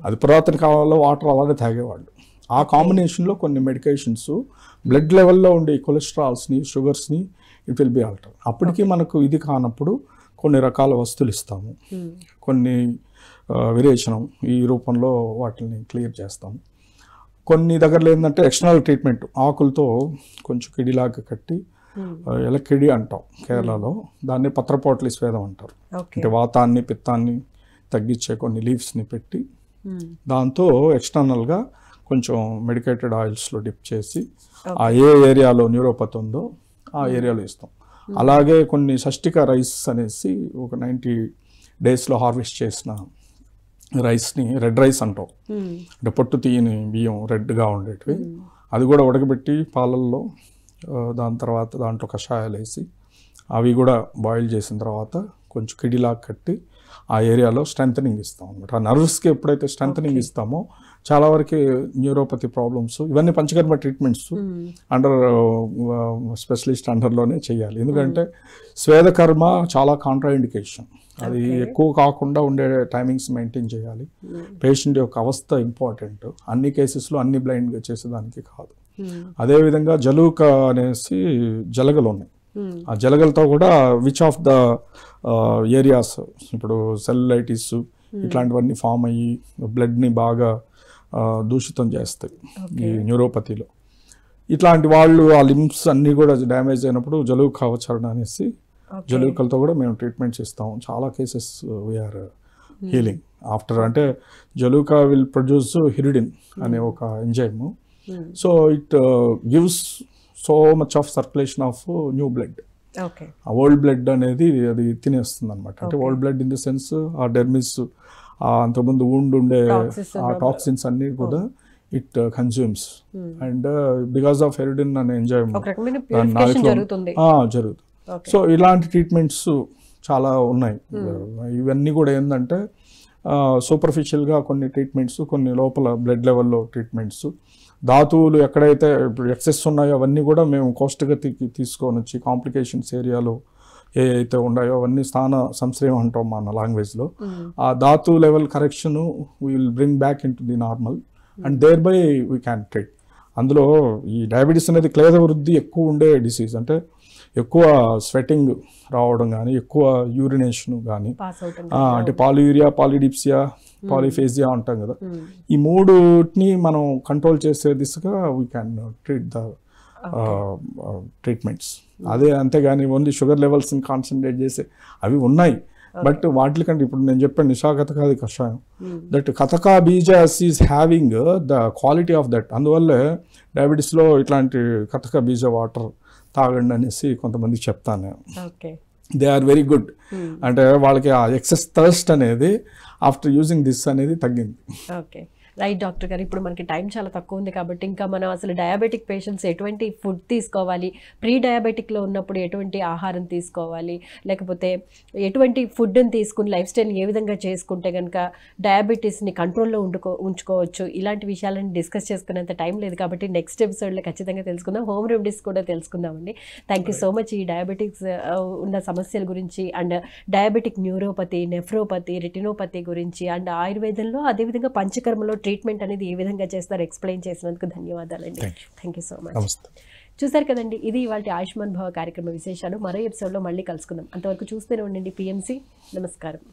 అది పురాతన కాలంలో వాటర్ అలాగే తాగేవాళ్ళు. ఆ కాంబినేషన్లో కొన్ని మెడికేషన్స్ బ్లడ్ లెవెల్లో ఉండే కొలెస్ట్రాల్స్ని షుగర్స్ని ఇట్ విల్ బి ఆల్టర్. అప్పటికి మనకు ఇది కానప్పుడు కొన్ని రకాల వస్తువులు ఇస్తాము, కొన్ని విరేచనం ఈ రూపంలో వాటిని క్లియర్ చేస్తాము. కొన్ని దగ్గరలో ఏంటంటే ఎక్స్టర్నల్ ట్రీట్మెంట్ ఆకులతో కొంచెం కిడిలాగా కట్టి ఎలకిడి అంటాం కేరళలో, దాన్ని పత్రపోట్ల స్వేదం అంటారు. అంటే వాతాన్ని పిత్తాన్ని తగ్గించే కొన్ని లీవ్స్ని పెట్టి దాంతో ఎక్స్టర్నల్గా కొంచెం మెడికేటెడ్ ఆయిల్స్లో డిప్ చేసి ఆ ఏ ఏరియాలో న్యూరోపతి ఉందో ఆ ఏరియాలో ఇస్తాం. అలాగే కొన్ని షష్టిక రైస్ అనేసి ఒక 90 డేస్లో హార్వెస్ట్ చేసిన రైస్ని రెడ్ రైస్ అంటాం. అంటే పొట్టు తీయని బియ్యం రెడ్గా ఉండేటివి, అది కూడా ఉడకబెట్టి పాలల్లో దాని తర్వాత దాంట్లో కషాయాలు వేసి అవి కూడా బాయిల్ చేసిన తర్వాత కొంచెం కిడిలాగా కట్టి ఆ ఏరియాలో స్ట్రెంథనింగ్ ఇస్తాం అనమాట. ఆ నర్వ్స్కి ఎప్పుడైతే స్ట్రెంథనింగ్ ఇస్తామో చాలా వరకు న్యూరోపతి ప్రాబ్లమ్స్ ఇవన్నీ పంచకర్మ ట్రీట్మెంట్స్ అండర్ స్పెషలిస్ట్ అండర్లోనే చేయాలి. ఎందుకంటే స్వేదకర్మ చాలా కాంట్రాఇండికేషన్, అది ఎక్కువ కాకుండా ఉండే టైమింగ్స్ మెయింటైన్ చేయాలి. పేషెంట్ యొక్క అవస్థ ఇంపార్టెంట్, అన్ని కేసెస్లో అన్ని బ్లైండ్గా చేసేదానికి కాదు. అదేవిధంగా జలూక అనేసి జలగలు ఉన్నాయి, ఆ జలగలతో కూడా విచ్ ఆఫ్ ద ఏరియాస్ ఇప్పుడు సెల్యులైటిస్ ఇట్లాంటివన్నీ ఫామ్ అయ్యి బ్లడ్ని బాగా దూషితం చేస్తాయి ఈ న్యూరోపతిలో. ఇట్లాంటి వాళ్ళు ఆ లిమ్స్ అన్నీ కూడా డ్యామేజ్ అయినప్పుడు జలువు కవచరణ అనేసి జలువుకలతో కూడా మేము ట్రీట్మెంట్ చేస్తాము. చాలా కేసెస్ వీఆర్ హీలింగ్. ఆఫ్టర్ అంటే జలూకా విల్ ప్రొడ్యూస్ హిరిడిన్ అనే ఒక enzyme. So it gives so much of circulation of new blood. Okay. ఆ ఓల్డ్ బ్లడ్ అనేది అది తినేస్తుంది అనమాట. అంటే old blood in the sense ఆ డెర్మిస్ అంతకుముందు ఉండే ఆ టాక్సిన్స్ అన్ని కూడా it consumes. And because of hirudin అనే ఎంజైమ్ జరుగుతుంది. సో ఇలాంటి ట్రీట్మెంట్స్ చాలా ఉన్నాయి. ఇవన్నీ కూడా ఏంటంటే సూపర్ఫిషియల్గా కొన్ని ట్రీట్మెంట్స్, కొన్ని లోపల బ్లడ్ లెవెల్లో ట్రీట్మెంట్స్. ధాతువులు ఎక్కడైతే ఇప్పుడు ఎక్సెస్ ఉన్నాయో అవన్నీ కూడా మేము కోష్టగతికి తీసుకొని వచ్చి కాంప్లికేషన్స్ ఏరియాలో ఏ అయితే ఉన్నాయో అవన్నీ స్థాన సంశ్రయం అంటాం మన లాంగ్వేజ్లో. ఆ ధాతు level correction will bring back into the normal and thereby we can treat. అందులో ఈ డయాబెటీస్ అనేది క్లేద వృద్ధి ఎక్కువ ఉండే డిసీజ్. అంటే ఎక్కువ స్వెటింగ్ రావడం కానీ, ఎక్కువ యూరినేషన్ కానీ, అంటే పాలియూరియా, పాలిడిప్సియా, పాలిఫేజియా అంటాం కదా. ఈ మూడుని మనం కంట్రోల్ చేసే దిశగా we can treat the treatments. అదే అంతేగాని ఓన్లీ షుగర్ లెవెల్స్ని కాన్సన్ట్రేట్ చేసే అవి ఉన్నాయి. బట్ వాటికంటే ఇప్పుడు నేను చెప్పాను నిషా కథకాది కషాయం, దట్ కథకా బీజాస్ is having the quality of that. అందువల్లే డయాబెటీస్లో ఇట్లాంటి కథకా బీజ వాటర్ తాగండి అనేసి కొంతమందికి చెప్తాను నేను. They are very good. అంటే వాళ్ళకి ఆ ఎక్సెస్ థర్స్ట్ అనేది ఆఫ్టర్ యూజింగ్ దిస్ అనేది తగ్గింది. ఓకే, రైట్ డాక్టర్ గారు. ఇప్పుడు మనకి టైం చాలా తక్కువ ఉంది కాబట్టి ఇంకా మనం అసలు డయాబెటిక్ పేషెంట్స్ ఎటువంటి ఫుడ్ తీసుకోవాలి, ప్రీ డయాబెటిక్లో ఉన్నప్పుడు ఎటువంటి ఆహారం తీసుకోవాలి, లేకపోతే ఎటువంటి ఫుడ్ని తీసుకుని లైఫ్ స్టైల్ ఏ విధంగా చేసుకుంటే కనుక డయాబెటీస్ని కంట్రోల్లో ఉంచుకోవచ్చు, ఇలాంటి విషయాలను డిస్కస్ చేసుకునేంత టైం లేదు కాబట్టి నెక్స్ట్ ఎపిసోడ్లో ఖచ్చితంగా తెలుసుకుందాం. హోమ్ రెమెడీస్ కూడా తెలుసుకుందామండి. Thank you so much. ఈ డయాబెటిక్స్ ఉన్న సమస్యల గురించి and diabetic neuropathy, nephropathy, retinopathy గురించి అండ్ ఆయుర్వేదంలో అదేవిధంగా పంచకర్మలో ట్రీట్మెంట్ అనేది ఏ విధంగా చేస్తారో ఎక్స్ప్లెయిన్ చేసినందుకు ధన్యవాదాలండి. Thank you so much. చూసారు కదండి, ఇది ఇవాళ ఆయుష్మాన్ భవ కార్యక్రమ విశేషాలు. మరో ఎపిసోడ్లో మళ్ళీ కలుసుకుందాం. అంతవరకు చూస్తూనే ఉండండి PMC. నమస్కారం.